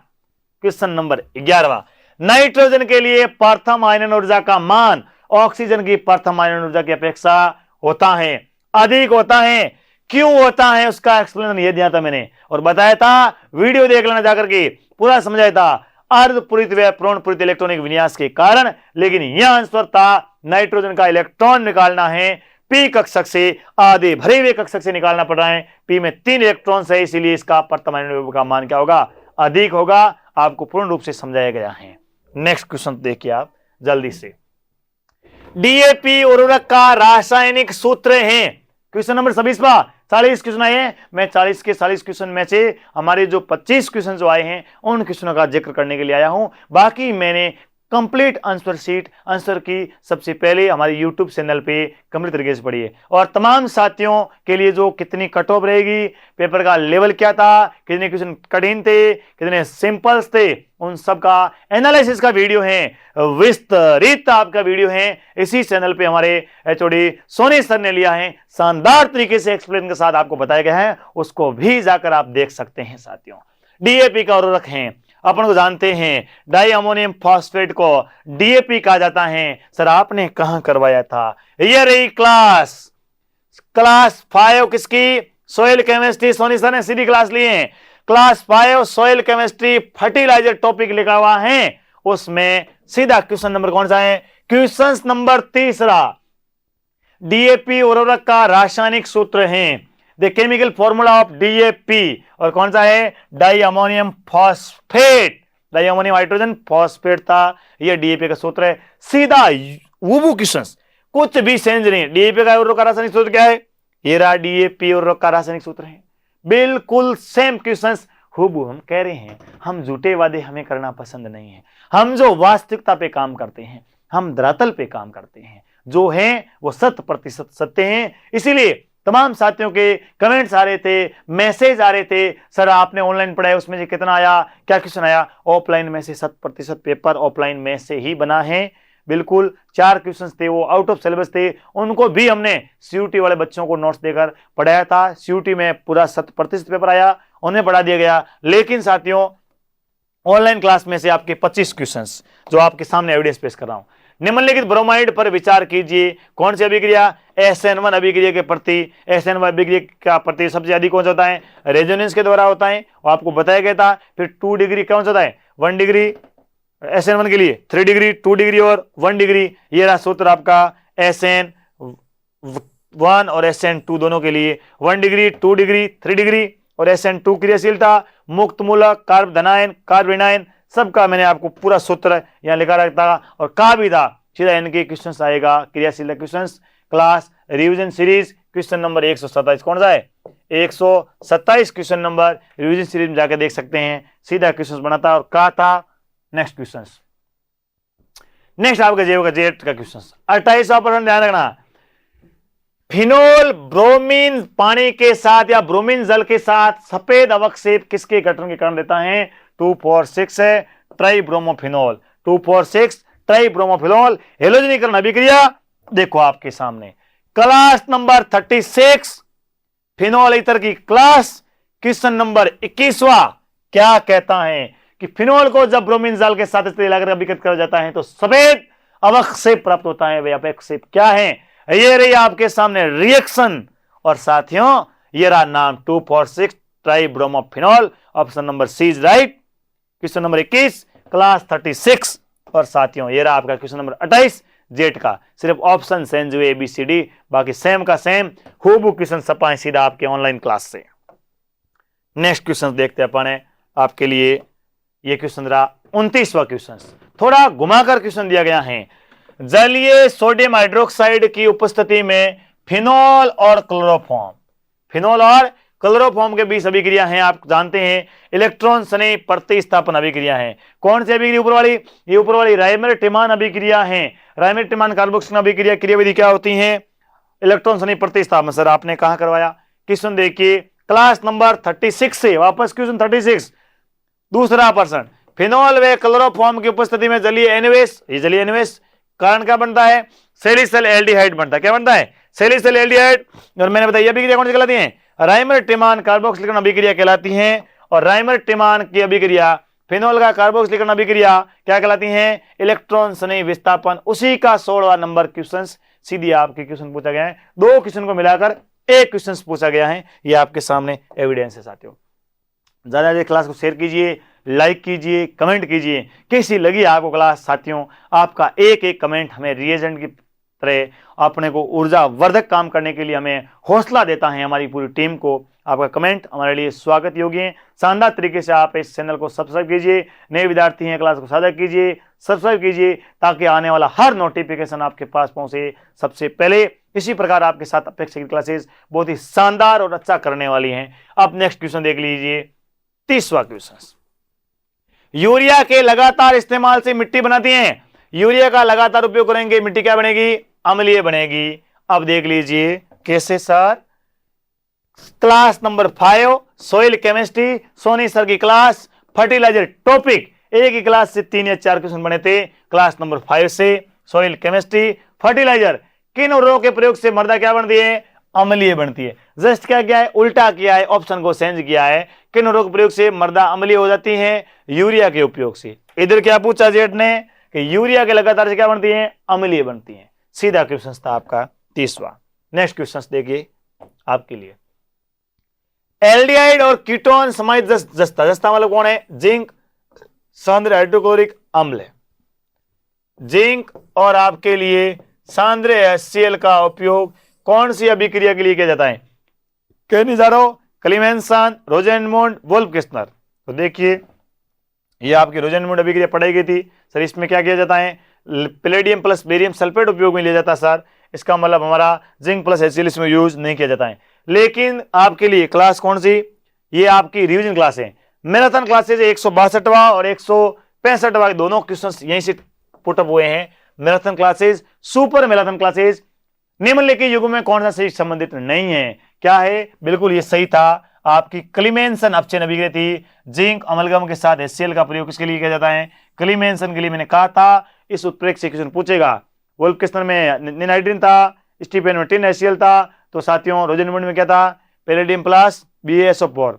question number 11। Nitrogen के लिए प्रथम आयनन ऊर्जा का मान ऑक्सीजन की प्रथम आयनन ऊर्जा की अपेक्षा होता है, अधिक होता है। क्यों होता है उसका एक्सप्लेनेशन ये दिया था मैंने, और बताया था, वीडियो देख लेना जाकर के, पूरा समझाया था, अर्धपूरित व पूर्णपूरित इलेक्ट्रॉनिक विन्यास के कारण। लेकिन यह आंसर था नाइट्रोजन का इलेक्ट्रॉन निकालना है पी कक्षक से, आधे भरे हुए कक्षक से निकालना पड़ रहा है। पी में 3 इलेक्ट्रॉन है, इसीलिए इसका प्रथम आयनन का मान क्या होगा, अधिक होगा। आपको पूर्ण रूप से समझाया गया है। नेक्स्ट क्वेश्चन देखिए आप जल्दी से, डीएपी उर्वरक का रासायनिक सूत्र है। क्वेश्चन नंबर 26वां, 40 क्वेश्चन आए हैं। मैं 40 के 40 क्वेश्चन में से हमारे जो 25 क्वेश्चन जो आए हैं उन क्वेश्चनों का जिक्र करने के लिए आया हूं। बाकी मैंने कंप्लीट आंसर शीट आंसर की सबसे पहले हमारे यूट्यूब चैनल पे कंप्लीट तरीके से पढ़िए। और तमाम साथियों के लिए जो कितनी कट ऑफ रहेगी, पेपर का लेवल क्या था, कितने क्वेश्चन कठिन थे, कितने सिंपल्स थे, उन सब का एनालिसिस का वीडियो है, विस्तृत आपका वीडियो है, इसी चैनल पे हमारे एचओडी सोनी सर ने लिया है, शानदार तरीके से एक्सप्लेन के साथ आपको बताया गया है, उसको भी जाकर आप देख सकते हैं। साथियों डीएपी का उर्वरक है, अपन को जानते हैं डाई अमोनियम फॉस्फेट को डीएपी कहा जाता है। सर आपने कहां करवाया था? ये रही क्लास 5 किसकी? Soil chemistry. सोनी सर ने सीधी क्लास ली है। Class 5 soil chemistry fertiliser topic लिखा हुआ है, उसमें सीधा क्वेश्चन नंबर कौन सा है? क्वेश्चन नंबर 3 डीएपी उर्वरक का रासायनिक सूत्र है, the chemical formula of DAP, और कौन सा है? Di ammonium phosphate, di ammonium hydrogen phosphate था, यह डीएपी का सूत्र है। सीधा वो क्वेश्चन, कुछ भी चेंज नहीं। डीएपी का उर्वरक का रासायनिक सूत्र क्या है? ये रहा डीएपी उर्वरक का रासायनिक सूत्र है, बिल्कुल सेम क्वेश्चंस हुबहू। हम कह रहे हैं हम झूठे वादे हमें करना पसंद नहीं है, हम जो वास्तविकता पे काम करते हैं, हम धरातल पे काम करते हैं, जो है वो 100% सत्य हैं। इसीलिए तमाम साथियों के कमेंट्स आ रहे थे, मैसेज आ रहे थे, सर आपने ऑनलाइन पढ़ाया उसमें से कितना आया, क्या क्वेश्चन आया? ऑफलाइन में से 100% पेपर ऑफलाइन में से ही बना है। बिल्कुल 4 क्वेश्चंस थे वो आउट ऑफ सिलेबस थे, उनको भी हमने सीयूटी वाले बच्चों को नोट्स देकर पढ़ाया था। सीयूटी में पूरा 100% पेपर आया, उन्हें पढ़ा दिया गया। लेकिन साथियों ऑनलाइन क्लास में से आपके 25 क्वेश्चंस जो आपके सामने एविडेंस पेश कर रहा हूं, निम्नलिखित ब्रोमाइड पर विचार कीजिए। कौन सी अभिक्रिया? SN1 अभिक्रिया के प्रति, SN1 अभिक्रिया का प्रति सबसे अधिक कौन सा होता है? रेजोनेंस के द्वारा होता है, और आपको बताया गया था। फिर 2 डिग्री कौन सा होता है? 1 डिग्री SN1 के लिए, 3 डिग्री, 2 डिग्री और 1 डिग्री। ये रहा सूत्र आपका SN1 और SN2 दोनों के लिए, 1 डिग्री, 2 डिग्री, 3 डिग्री। और SN2 क्रियाशीलता, मुक्त मूलक, कार्ब धनायन, कार्ब ऋणायन, सबका मैंने आपको पूरा सूत्र यहाँ लिखा रखा था, और कहा भी था सीधा इनके क्वेश्चन आएगा क्रियाशील question. Class revision series question number 127 कौन सा है? 127 क्वेश्चन नंबर रिवीजन सीरीज में जाकर देख सकते हैं, सीधा क्वेश्चन बना था। और कहा था नेक्स्ट क्वेश्चन, नेक्स्ट आपका जेब का जेट का क्वेश्चन 28% ध्यान रखना। फिनोल ब्रोमीन पानी के साथ या ब्रोमीन जल के साथ सफेद अवक्षेप किसके गठन के कारण देता है? 2,4,6 है ट्राइब्रोमोफिनोल, 2,4,6 ट्राइब्रोमोफिनोल। हेलोजनीकरण अभिक्रिया देखो आपके सामने, क्लास नंबर 36 फिनोल ईथर की क्लास, क्वेश्चन नंबर 21वां क्या कहता है कि फिनोल को जब ब्रोमीन जल के साथ मिलाकर अभिकृत किया जाता है तो सफेद अवक्षेप प्राप्त होता है। वे अवक्षेप क्या है? ये रही आपके सामने रिएक्शन, और साथियों ये रहा नाम 2,4,6 tribromophenol. Option number C is right. Question number 21 class 36, और साथियों ये रहा आपका क्वेश्चन नंबर 28 जेट का। सिर्फ ऑप्शन चेंज हुए ABCD, बाकी सेम का सेम खूब क्वेश्चन सपाए सीधा आपके ऑनलाइन क्लास से। नेक्स्ट क्वेश्चन देखते हैं अपन आपके लिए। ये क्वेश्चन रहा 29वां क्वेश्चन, थोड़ा घुमाकर क्वेश्चन दिया गया है। जलीय सोडियम हाइड्रोक्साइड की उपस्थिति में फिनोल और क्लोरोफॉर्म, फिनोल और क्लोरोफॉर्म के बीच अभिक्रिया है, आप जानते हैं इलेक्ट्रॉन स्नेह प्रतिस्थापन अभिक्रिया है। कौन सी अभिक्रिया? ऊपर वाली, ये ऊपर वाली राइमर टिमान अभिक्रिया है। राइमर टिमान कार्बोक्सिल अभिक्रिया क्रियाविधि क्या होती है? इलेक्ट्रॉन स्नेह प्रतिस्थापन। सर आपने कहां करवाया? क्वेश्चन देखिए क्लास नंबर 36 से वापस क्वेश्चन 36 दूसरा पर्सन। फिनोल व क्लोरोफॉर्म की उपस्थिति में जलीय एनएच, ये जलीय एनएच कारण क्या बनता है? सेलिसिल एल्डिहाइड बनता है। क्या बनता है? सेलिसिल एल्डिहाइड। और मैंने बताया अभिक्रिया कौन सी कहलाती है? राइमर टिमान कार्बोक्सिलिकरण अभिक्रिया कहलाती है। और राइमर टिमान की अभिक्रिया फिनोल का कार्बोक्सिलिकरण अभिक्रिया क्या कहलाती है? इलेक्ट्रॉन स्नेह विस्थापन। उसी का 16वां नंबर क्वेश्चन सीधी आपके क्वेश्चन पूछा गया है। 2 क्वेश्चन को मिलाकर एक क्वेश्चन पूछा गया है, ये आपके सामने एविडेंस है। साथियों ज्यादा ज्यादा क्लास को शेयर कीजिए, लाइक कीजिए, कमेंट कीजिए। कैसी लगी आपको क्लास? साथियों आपका एक एक कमेंट हमें रिएजेंट की तरह अपने को ऊर्जा वर्धक काम करने के लिए हमें हौसला देता है, हमारी पूरी टीम को। आपका कमेंट हमारे लिए स्वागत योग्य है। शानदार तरीके से आप इस चैनल को सब्सक्राइब कीजिए, नए विद्यार्थी हैं क्लास को साझा कीजिए, सब्सक्राइब कीजिए, ताकि आने वाला हर नोटिफिकेशन आपके पास पहुंचे सबसे पहले। इसी प्रकार आपके साथ अपेक्षित क्लासेस बहुत ही शानदार और अच्छा करने वाली हैं। अब नेक्स्ट क्वेश्चन देख लीजिए, 30वां क्वेश्चन। यूरिया के लगातार इस्तेमाल से मिट्टी बनाती हैं। यूरिया का लगातार उपयोग करेंगे, मिट्टी क्या बनेगी? अम्लीय बनेगी। अब देख लीजिए कैसे sir. Class number 5 soil chemistry, Soni sir की क्लास फर्टिलाइजर टॉपिक, एक ही क्लास से 3 या 4 क्वेश्चन बने थे। क्लास नंबर 5 से सोइल केमिस्ट्री फर्टिलाइजर, किन उर्वरकों के प्रयोग से मृदा क्या बनती है? अम्लीय बनती है। जस्ट क्या किया है? उल्टा किया है, ऑप्शन को चेंज किया है। किन उर्वरकों के प्रयोग से मृदा अम्लीय हो जाती है? यूरिया के उपयोग से। इधर क्या पूछा जेठ ने कि यूरिया के लगातार से क्या बनती है? अम्लीय बनती है। सीधा क्वेश्चन था आपका 30वां। नेक्स्ट क्वेश्चन देखिए आपके लिए। एल्डिहाइड और कीटोन समाहित जस्ता, जस्ता मतलब कौन है? जिंक, सांद्र हाइड्रोक्लोरिक अम्ल। जिंक और आपके लिए सांद्र HCl का उपयोग कौन सी अभिक्रिया के लिए किया जाता है? केनिजारो, क्लीमेंसन, रोजेनमुंड, वोल्फ-किस्चनर। तो देखिए ये आपकी रोजेनमुंड अभिक्रिया पढ़ाई गई थी सर। इसमें क्या किया जाता है? पैलेडियम प्लस बेरियम सल्फेट उपयोग में लिया जाता है सर। इसका मतलब हमारा जिंक प्लस HCl इसमें यूज नहीं किया जाता है। लेकिन आपके लिए क्लास कौन सी? ये आपकी रिवीजन क्लास है। मैराथन क्लासेज 162वां और 165वां दोनों क्वेश्चंस यहीं से पुटअप हुए हैं। Marathon classes, super marathon classes. निम्नलिखित युगों में कौन सा सही संबंधित नहीं है? क्या है? बिल्कुल ये सही था। आपकी क्लीमेंसन अपचयन अभिक्रिया थी। जिंक अमलगम के साथ HCl का प्रयोग किसके लिए किया जाता है? क्लीमेंसन के लिए। मैंने कहा था इस उत्प्रेरक से क्वेश्चन पूछेगा। वोल्फ-किस्चनर में निनाइड्रीन था, स्टीफेन में टिन HCl था। तो साथियों रोजेनमुंड में क्या था? Palladium plus BaSO4।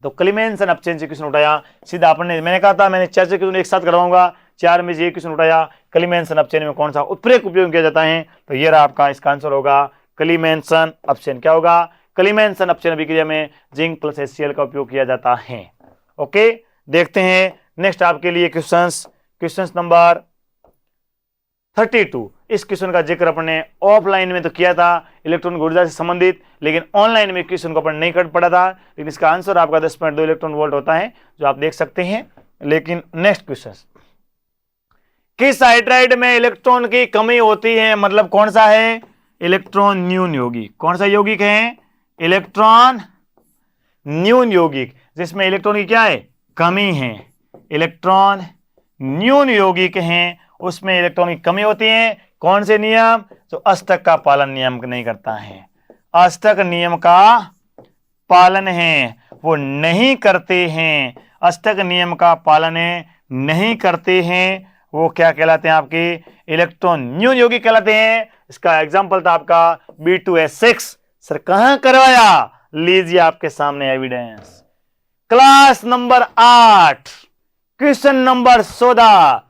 तो क्लीमेंसन अपचयन से क्वेश्चन उठाया सीधा आपने। मैंने कहा था मैंने 4 क्वेश्चन एक साथ करवाऊंगा, 4 में से एक क्वेश्चन उठाया। क्लीमेंसन अपचयन में कौन सा उत्प्रेरक उपयोग किया जाता है? तो ये रहा आपका, इसका आंसर होगा क्लीमेंसन अपचयन। क्या होगा? क्लीमेंसन अपचयन अभिक्रिया में जिंक प्लस HCl का उपयोग किया जाता है। ओके, देखते हैं नेक्स्ट आपके लिए क्वेश्चन नंबर 32। इस क्वेश्चन का जिक्र अपने ऑफलाइन में तो किया था, इलेक्ट्रॉन ऊर्जा से संबंधित, लेकिन ऑनलाइन में क्वेश्चन को अपन नहीं कर पड़ा था। लेकिन इसका आंसर आपका 10.2 इलेक्ट्रॉन वोल्ट होता है, जो आप देख सकते हैं। लेकिन नेक्स्ट क्वेश्चन, किस हाइड्राइड में इलेक्ट्रॉन की कमी होती है? मतलब कौन सा है? इलेक्ट्रॉन न्यून यौगिक। कौन सा यौगिक है? इलेक्ट्रॉन न्यून यौगिक, जिसमें इलेक्ट्रॉन की क्या है? कमी है। इलेक्ट्रॉन न्यून यौगिक हैं, उसमें इलेक्ट्रॉन की कमी होती है। कौन से नियम? जो अष्टक का पालन नियम नहीं करता है। अष्टक नियम का पालन है वो नहीं करते हैं। अष्टक नियम का पालन नहीं करते हैं, वो क्या कहलाते हैं? आपके इलेक्ट्रॉन न्यून यौगिक कहलाते हैं। इसका एग्जांपल था आपका B2S6। सर कहां करवाया? लीजिए आपके सामने evidence. Class number 8 question number 14।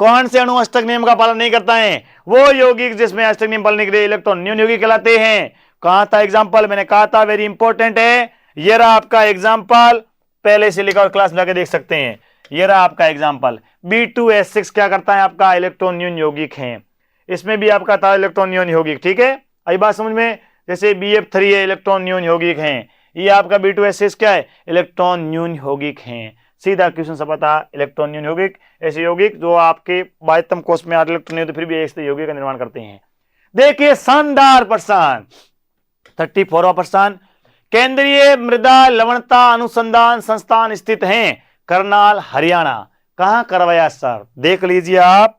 कौन से अणु अष्टक नियम का पालन नहीं करता है? वो यौगिक जिसमें अष्टक नियम पालन के लिए इलेक्ट्रॉन न्यून यौगिक कहलाते हैं। कहां था एग्जांपल? मैंने कहा था वेरी इंपॉर्टेंट है। ये रहा आपका एग्जांपल, पहले से लिखा और क्लास में जाके देख सकते हैं। ये रहा आपका एग्जांपल। B2S6 क्या करता है? आपका इलेक्ट्रॉन न्यून यौगिक है। इसमें भी आपका था इलेक्ट्रॉन न्यून यौगिक। ठीक है, आई बात समझ में? जैसे BF3 है, इलेक्ट्रॉन न्यून यौगिक है। ये आपका B2S6 क्या है? इलेक्ट्रॉन न्यून यौगिक है। सीधा क्वेश्चन सब था, इलेक्ट्रॉन न्यून यौगिक ऐसे यौगिक जो आपके 22वें कोष में 8 इलेक्ट्रॉन नहीं होते फिर भी एक यौगिक का निर्माण करते हैं। देखिए शानदार प्रश्न 34वां प्रश्न। केंद्रीय मृदा लवणता अनुसंधान संस्थान स्थित है करनाल हरियाणा। कहां करवाया सर? देख लीजिए आप,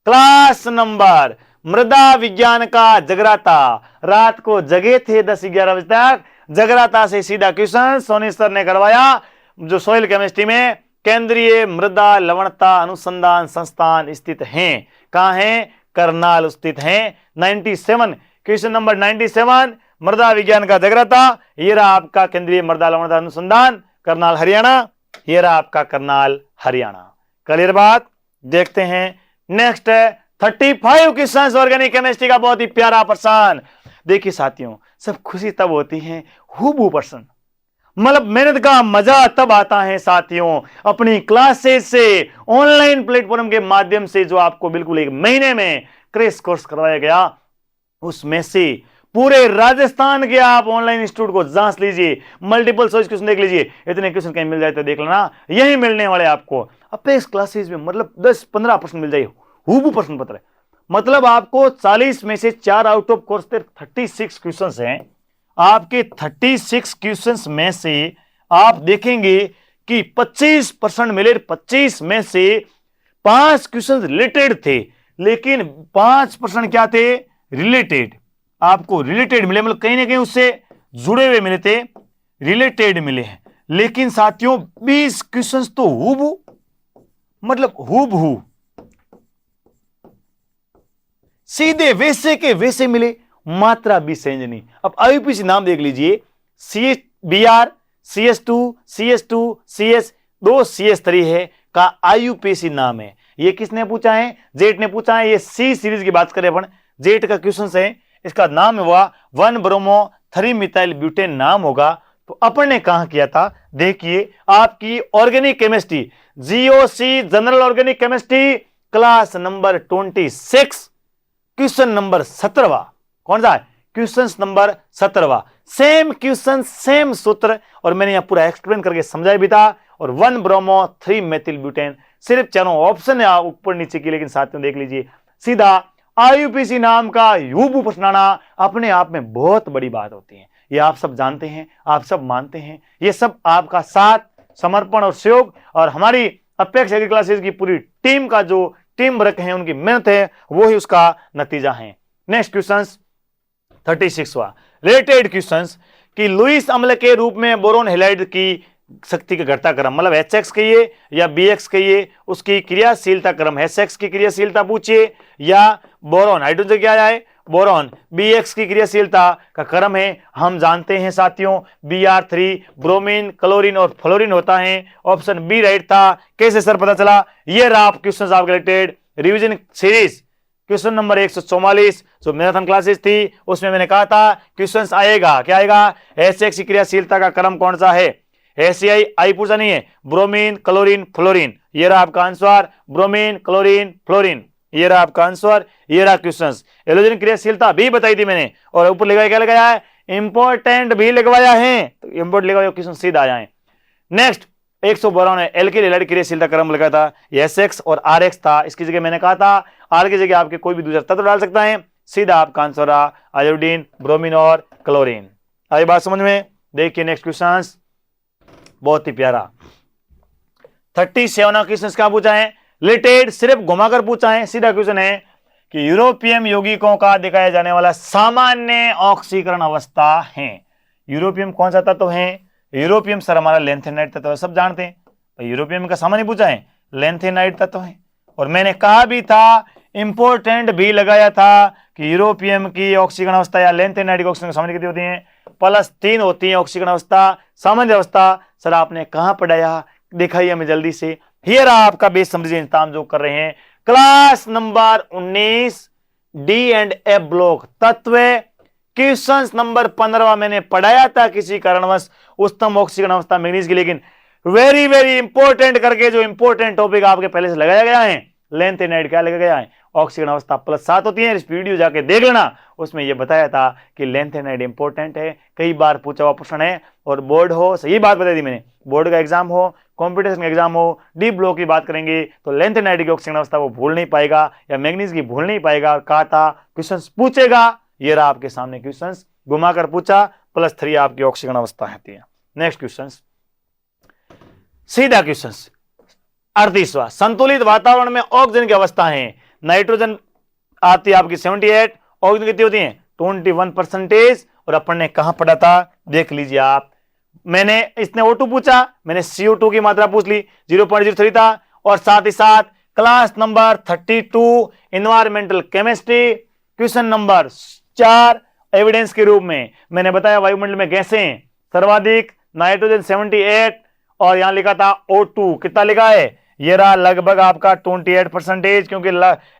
क्लास नंबर मृदा विज्ञान का जगराता। रात को जगे थे 10-11 बजे तक, जगराता से सीधा क्वेश्चन सोनी सर ने करवाया। जो सोइल केमिस्ट्री में केंद्रीय मृदा लवणता अनुसंधान संस्थान स्थित हैं। कहां है? करनाल स्थित हैं। 97 क्वेश्चन नंबर 97 मृदा विज्ञान का जगराता। ये रहा आपका केंद्रीय मृदा लवणता अनुसंधान करनाल हरियाणा। ये रहा आपका करनाल हरियाणा। क्लियर बात? देखते हैं नेक्स्ट 35 क्वेश्चन ऑर्गेनिक केमिस्ट्री का बहुत ही प्यारा प्रश्न। देखिए साथियों, सब खुशी तब होती है हूबहू प्रश्न, मतलब मेहनत का मजा तब आता है साथियों अपनी क्लासेस से, ऑनलाइन प्लेटफॉर्म के माध्यम से, जो आपको बिल्कुल 1 महीने में क्रैश कोर्स करवाया गया। उसमें से पूरे राजस्थान के आप ऑनलाइन इंस्टीट्यूट को जांच लीजिए, मल्टीपल चॉइस क्वेश्चन देख लीजिए। इतने क्वेश्चन कहीं मिल जाए तो देख लेना, यही मिलने वाले आपको अपेक्स क्लासेस में। मतलब 10-15 प्रश्न मिल जाए, हूबहू प्रश्न पत्र। मतलब आपको 40 में से 4 आउट ऑफ कोर्स 36 क्वेश्चन हैं। आपके 36 क्वेश्चंस में से आप देखेंगे कि 25% मिले, 25 में से 5 क्वेश्चन रिलेटेड थे, लेकिन 5% क्या थे, रिलेटेड। आपको रिलेटेड मिले, मतलब कहीं ना कहीं उससे जुड़े हुए मिले थे, रिलेटेड मिले हैं। लेकिन साथियों 20 क्वेश्चंस तो हूबहू, मतलब हूबहू सीधे वैसे के वैसे मिले, मात्रा भी चेंज नहीं। अब आईयूपीसी नाम देख लीजिए, CBR, CS2, CS2, CS, 2 CS3 है का आईयूपीसी नाम है। ये किसने पूछा है, जेट ने पूछा है। ये सी सीरीज की बात करें अपन, जेट का क्वेश्चन है, इसका नाम हुआ 1 ब्रोमो 3 मिथाइल ब्यूटेन नाम होगा। तो अपन ने कहां किया था, देखिए आपकी organic chemistry, GOC general organic chemistry, class number 26, question number 17वां। कौन सा है, क्वेश्चन नंबर 17वां। सेम क्वेश्चन, सेम सूत्र, और मैंने यहां पूरा एक्सप्लेन करके समझाया भी था। और 1 ब्रोमो 3 मेथिल ब्यूटेन, सिर्फ चारों ऑप्शन है ऊपर नीचे की, लेकिन साथियों देख लीजिए सीधा आईयूपीसी नाम का यूबू पछनाना अपने आप में बहुत बड़ी बात होती है। ये आप सब जानते हैं, आप सब मानते हैं। ये सब आपका साथ, समर्पण और सहयोग, और हमारी अपेक्स एग्री क्लासेस की पूरी टीम का जो टीम वर्क है, उनकी मेहनत है, वो ही उसका नतीजा है। नेक्स्ट क्वेश्चन 36वां, रिलेटेड क्वेश्चन कि लुईस अम्ल के रूप में बोरोन हैलाइड की शक्ति का घटता क्रम, मतलब HX कहिए या BX कहिए, उसकी क्रियाशीलता क्रम, HX की क्रियाशीलता पूछिए या बोरोन हाइड्रोजन क्या है, बोरोन BX की क्रियाशीलता का क्रम है। हम जानते हैं साथियों Br3 ब्रोमीन, क्लोरीन और फ्लोरीन होता है। ऑप्शन बी राइट था। कैसे सर पता चला, ये रहा क्वेश्चन आपके related revision series, question number 144 जो मैराथन क्लासेस थी, उसमें मैंने कहा था क्वेश्चंस आएगा, क्या आएगा, HX की क्रियाशीलता का क्रम कौन सा है, ACI आई पूछा नहीं है, ब्रोमीन, क्लोरीन, फ्लोरीन, ये रहा आपका आंसर, ब्रोमीन, क्लोरीन, फ्लोरीन, ये रहा आपका आंसर, ये रहा क्वेश्चंस। एलोजन क्रियाशीलता भी बताई थी मैंने, और ऊपर लगाया क्या लगाया है, इंपॉर्टेंट भी लगवाया है, तो इंपॉर्टेंट लगाया क्वेश्चन सीधा आ जाए। नेक्स्ट 152 है, एल्किल हैलाइड क्रियाशीलता क्रम लगा था, SX और RX था, इसकी जगह मैंने कहा था R की जगह आपके कोई भी दूसरा तत्व डाल सकता है, सीधा आपका आंसर रहा आयोडीन, ब्रोमीन और क्लोरीन। आई बात समझ में। देखिए नेक्स्ट क्वेश्चन बहुत ही प्यारा, 37 क्वेश्चन क्या पूछा है, रिलेटेड सिर्फ घुमाकर पूछा है। सीधा क्वेश्चन है कि यूरोपियम यौगिकों का दिखाया जाने वाला सामान्य ऑक्सीकरण अवस्था है। यूरोपियम कौन सा तत्व है, यूरोपियम सर हमारा लेंथेनाइड तत्व है, सब जानते हैं। तो यूरोपियम का सामान्य पूछा है, लेंथेनाइड तत्व है। और मैंने कहा भी था, इंपोर्टेंट भी लगाया था कि यूरोपियम की ऑक्सीकरण अवस्था या लेंथेनाइड की ऑक्सीकरण सामान्य कितनी होती है, +3 होती है ऑक्सीकरण अवस्था, सामान्य अवस्था। सर आपने कहां पढ़ाया, दिखाइए हमें जल्दी से। हियर आपका बेस समझिए इंतजाम जो कर रहे हैं, क्लास नंबर 19 D&F ब्लॉक तत्व, क्वेश्चन नंबर 15 मैंने पढ़ाया था किसी कारणवश उच्चतम ऑक्सीकरण अवस्था मैग्नीज की, लेकिन वेरी वेरी इंपॉर्टेंट करके जो इंपॉर्टेंट टॉपिक आपके पहले से लगाया गया है, लेंथेनाइड क्या लगाया गया है, ऑक्सीकरण अवस्था +7 होती है। इस वीडियो जाके देख लेना, उसमें यह बताया था कि लेंथेनाइड इंपॉर्टेंट है, कई बार पूछा हुआ प्रश्न है। और बोर्ड हो, सही बात बताई थी मैंने, बोर्ड का एग्जाम हो, कॉम्पिटिशन का एग्जाम हो, डी ब्लॉक की बात करेंगे तो लेंथेनाइड की ऑक्सीकरण अवस्था वो भूल नहीं पाएगा, या मैग्नीज की भूल नहीं पाएगा। कहा था क्वेश्चन पूछेगा, ये रहा आपके सामने क्वेश्चन, घुमाकर पूछा, +3 आपकी ऑक्सीकरण अवस्था है। नेक्स्ट क्वेश्चन, सीधा क्वेश्चन 38वां, संतुलित वातावरण में ऑक्सीजन की अवस्था है, नाइट्रोजन आती है आपकी 78, ऑक्सीजन कितनी होती है 21%। और अपन ने कहां पढ़ा था, देख लीजिए आप, मैंने इसने O2 पूछा, मैंने CO2 की मात्रा पूछ ली, 0.03 था। और साथ ही साथ class number 32 environmental chemistry, question number 4 evidence के रूप में मैंने बताया वायुमंडल में गैसें सर्वाधिक, नाइट्रोजन 78, और यहां लिखा था O2 कितना लिखा है, ये रहा लगभग आपका 28%, क्योंकि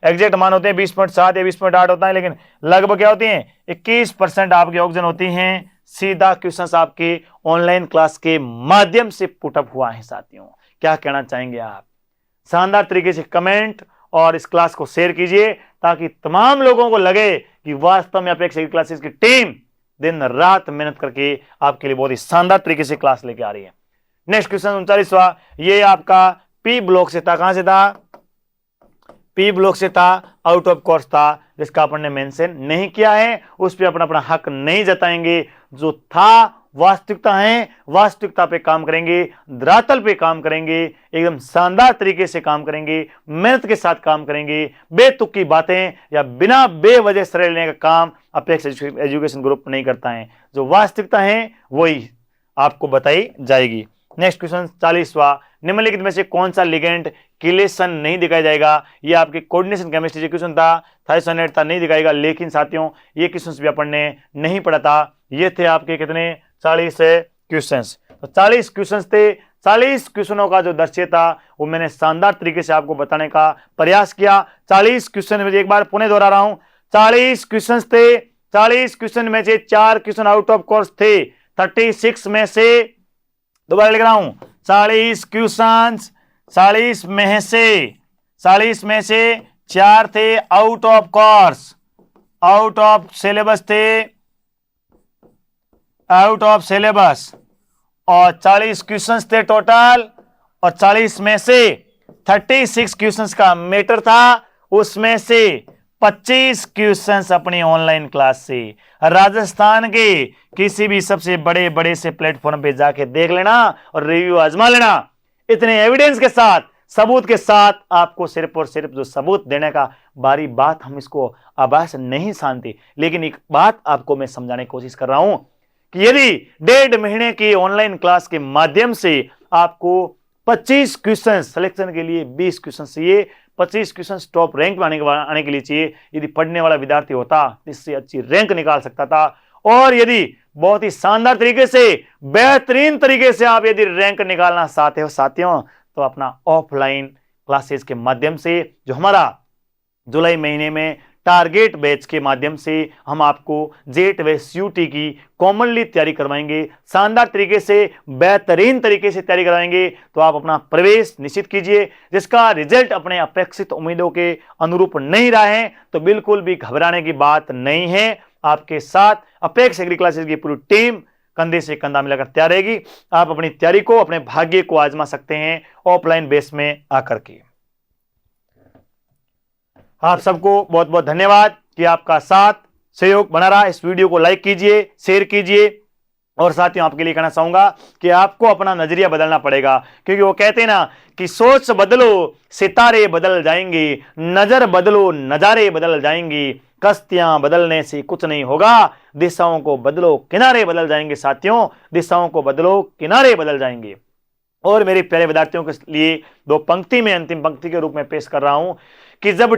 एग्जैक्ट मान होते हैं 20.7 या 20.8 होता है, लेकिन लगभग क्या होती हैं 21% आपकी ऑक्सीजन होती हैं। सीधा क्वेश्चंस आपके ऑनलाइन क्लास के माध्यम से पुटअप हुआ है साथियों। क्या कहना चाहेंगे आप, शानदार तरीके से कमेंट और इस क्लास को शेयर कीजिए, ताकि तमाम लोगों को लगे कि वास्तव में अपेक्स एग्री क्लासेस की टीम दिन रात मेहनत करके आपके लिए बहुत ही शानदार तरीके से क्लास लेके आ रही है। नेक्स्ट क्वेश्चन 39वां, ये आपका पी ब्लॉक से था, कहां से था, पी ब्लॉक से था, आउट ऑफ कोर्स था, जिसका अपन ने मेंशन नहीं किया है, उस पर अपना अपना हक नहीं जताएंगे। जो था वास्तविकता है, वास्तविकता पे काम करेंगे, धरातल पे काम करेंगे, एकदम शानदार तरीके से काम करेंगे, मेहनत के साथ काम करेंगे। बेतुकी बातें या बिना बेवजह श्रेय लेने का काम अपेक्स एजुकेशन ग्रुप नहीं करता है। जो वास्तविकता है वही आपको बताई जाएगी। नेक्स्ट क्वेश्चन 40वां, निम्नलिखित में से कौन सा लिगेंड किलेशन नहीं दिखाया जाएगा? ये आपके कोऑर्डिनेशन केमिस्ट्री से क्वेश्चन था, थाइसोनेट था, नहीं दिखाएगा। लेकिन साथियों ये क्वेश्चंस भी अपन ने नहीं पढ़ा था। ये थे आपके कितने 40 क्वेश्चंस। तो 40 क्वेश्चंस थे। 40 क्वेश्चनों का जो दृश्य था वो मैंने शानदार तरीके से आपको बताने का प्रयास किया। 40 क्वेश्चन में एक बार पुनः दोहरा रहा हूं, 40 क्वेश्चन थे। 40 क्वेश्चन में से 4 क्वेश्चन आउट ऑफ कोर्स थे। 36 में से, दोबारा लिख रहा हूं, 40 क्वेश्चन, 40 में से 4 थे out of course, out of syllabus थे, आउट ऑफ सिलेबस, और 40 क्वेश्चंस थे टोटल। और 40 में से 36 क्वेश्चंस का मैटर था, उसमें से 25 क्वेश्चंस अपनी ऑनलाइन क्लास से राजस्थान के किसी भी सबसे बड़े बड़े से प्लेटफॉर्म पे जाके देख लेना और रिव्यू आजमा लेना। इतने एविडेंस के साथ, सबूत के साथ, आपको सिर्फ और सिर्फ जो सबूत देने का बारी बात, हम इसको आभास नहीं जानते, लेकिन एक बात आपको मैं समझाने की कोशिश कर रहा हूं कि यदि 1.5 महीने की ऑनलाइन क्लास के माध्यम से आपको 25 क्वेश्चन सिलेक्शन के लिए 20 क्वेश्चन चाहिए, 25 क्वेश्चन टॉप रैंक में आने के लिए चाहिए। यदि पढ़ने वाला विद्यार्थी होता इससे अच्छी रैंक निकाल सकता था। और यदि बहुत ही शानदार तरीके से, बेहतरीन तरीके से आप यदि रैंक निकालना चाहते हो साथियों, तो अपना ऑफलाइन क्लासेस के माध्यम से, जो हमारा जुलाई महीने में टारगेट बैच के माध्यम से हम आपको जेट व सीयूटी की कॉमनली तैयारी करवाएंगे, शानदार तरीके से, बेहतरीन तरीके से तैयारी करवाएंगे। तो आप अपना प्रवेश निश्चित कीजिए। जिसका रिजल्ट अपने अपेक्षित उम्मीदों के अनुरूप नहीं रहा है तो बिल्कुल भी घबराने की बात नहीं है। आपके साथ अपेक्स एग्री क्लासेस की पूरी टीम कंधे से कंधा मिलाकर तैयार रहेगी। आप अपनी तैयारी को, अपने भाग्य को आजमा सकते हैं ऑफलाइन बेस में आकर के। आप सबको बहुत बहुत धन्यवाद कि आपका साथ सहयोग बना रहा। इस वीडियो को लाइक कीजिए, शेयर कीजिए। और साथियों आपके लिए कहना चाहूंगा कि आपको अपना नजरिया बदलना पड़ेगा, क्योंकि वो कहते हैं ना कि सोच बदलो सितारे बदल जाएंगे, नजर बदलो नजारे बदल जाएंगी, कश्तियां बदलने से कुछ नहीं होगा, दिशाओं को बदलो किनारे बदल जाएंगे। साथियों दिशाओं को बदलो किनारे बदल जाएंगे। और मेरे प्यारे विद्यार्थियों के लिए 2 पंक्ति में अंतिम पंक्ति के रूप में पेश कर रहा हूं कि जब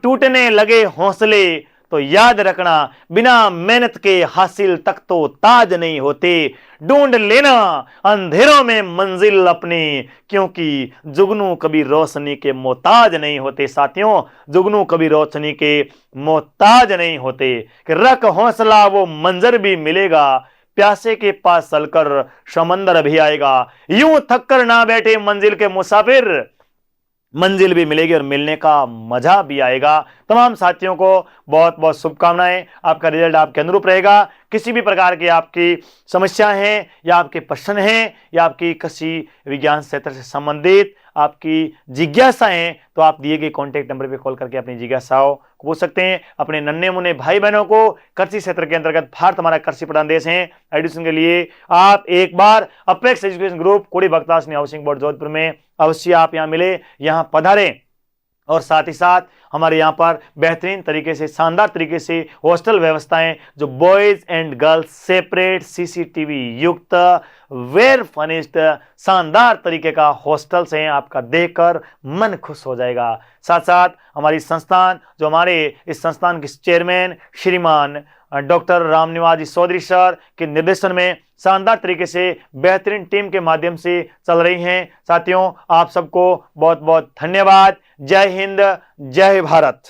टूटने लगे हौसले तो याद रखना बिना मेहनत के हासिल तक तो ताज नहीं होते। ढूंढ लेना अंधेरों में मंजिल अपनी, क्योंकि जुगनू कभी रोशनी के मोहताज नहीं होते। साथियों जुगनू कभी रोशनी के मोहताज नहीं होते। कि रख हौसला वो मंजर भी मिलेगा, प्यासे के पास चलकर समंदर भी आएगा। यूं थक कर ना बैठे मंजिल के मुसाफिर, मंजिल भी मिलेगी और मिलने का मजा भी आएगा। तमाम साथियों को बहुत बहुत शुभकामनाएं। आपका रिजल्ट आपके अनुरूप रहेगा। किसी भी प्रकार की आपकी समस्या है या आपके प्रश्न हैं या आपकी किसी विज्ञान क्षेत्र से संबंधित आपकी जिज्ञासाएं, तो आप दिए गए कॉन्टैक्ट नंबर पे कॉल करके अपनी जिज्ञासाओं को पूछ सकते हैं। अपने नन्हे मुन्ने भाई बहनों को कृषि क्षेत्र के अंतर्गत भारत हमारा कृषि प्रधान देश है, एडमिशन के लिए आप एक बार अपेक्स एजुकेशन ग्रुप कोड़ी भक्तासनी हाउसिंग बोर्ड जोधपुर में अवश्य आप यहाँ मिले, यहाँ पधारें। और साथ ही साथ हमारे यहाँ पर बेहतरीन तरीके से, शानदार तरीके से हॉस्टल व्यवस्थाएं, जो boys and girls separate CCTV युक्त वेल फर्निश्ड शानदार तरीके का हॉस्टल्स हैं। आपका देखकर मन खुश हो जाएगा। साथ साथ हमारी संस्थान, जो हमारे इस संस्थान के चेयरमैन श्रीमान डॉक्टर रामनिवास जी चौधरी सर के निर्देशन में शानदार तरीके से बेहतरीन टीम के माध्यम से चल रही हैं। साथियों आप सबको बहुत बहुत धन्यवाद। जय हिंद, जय भारत।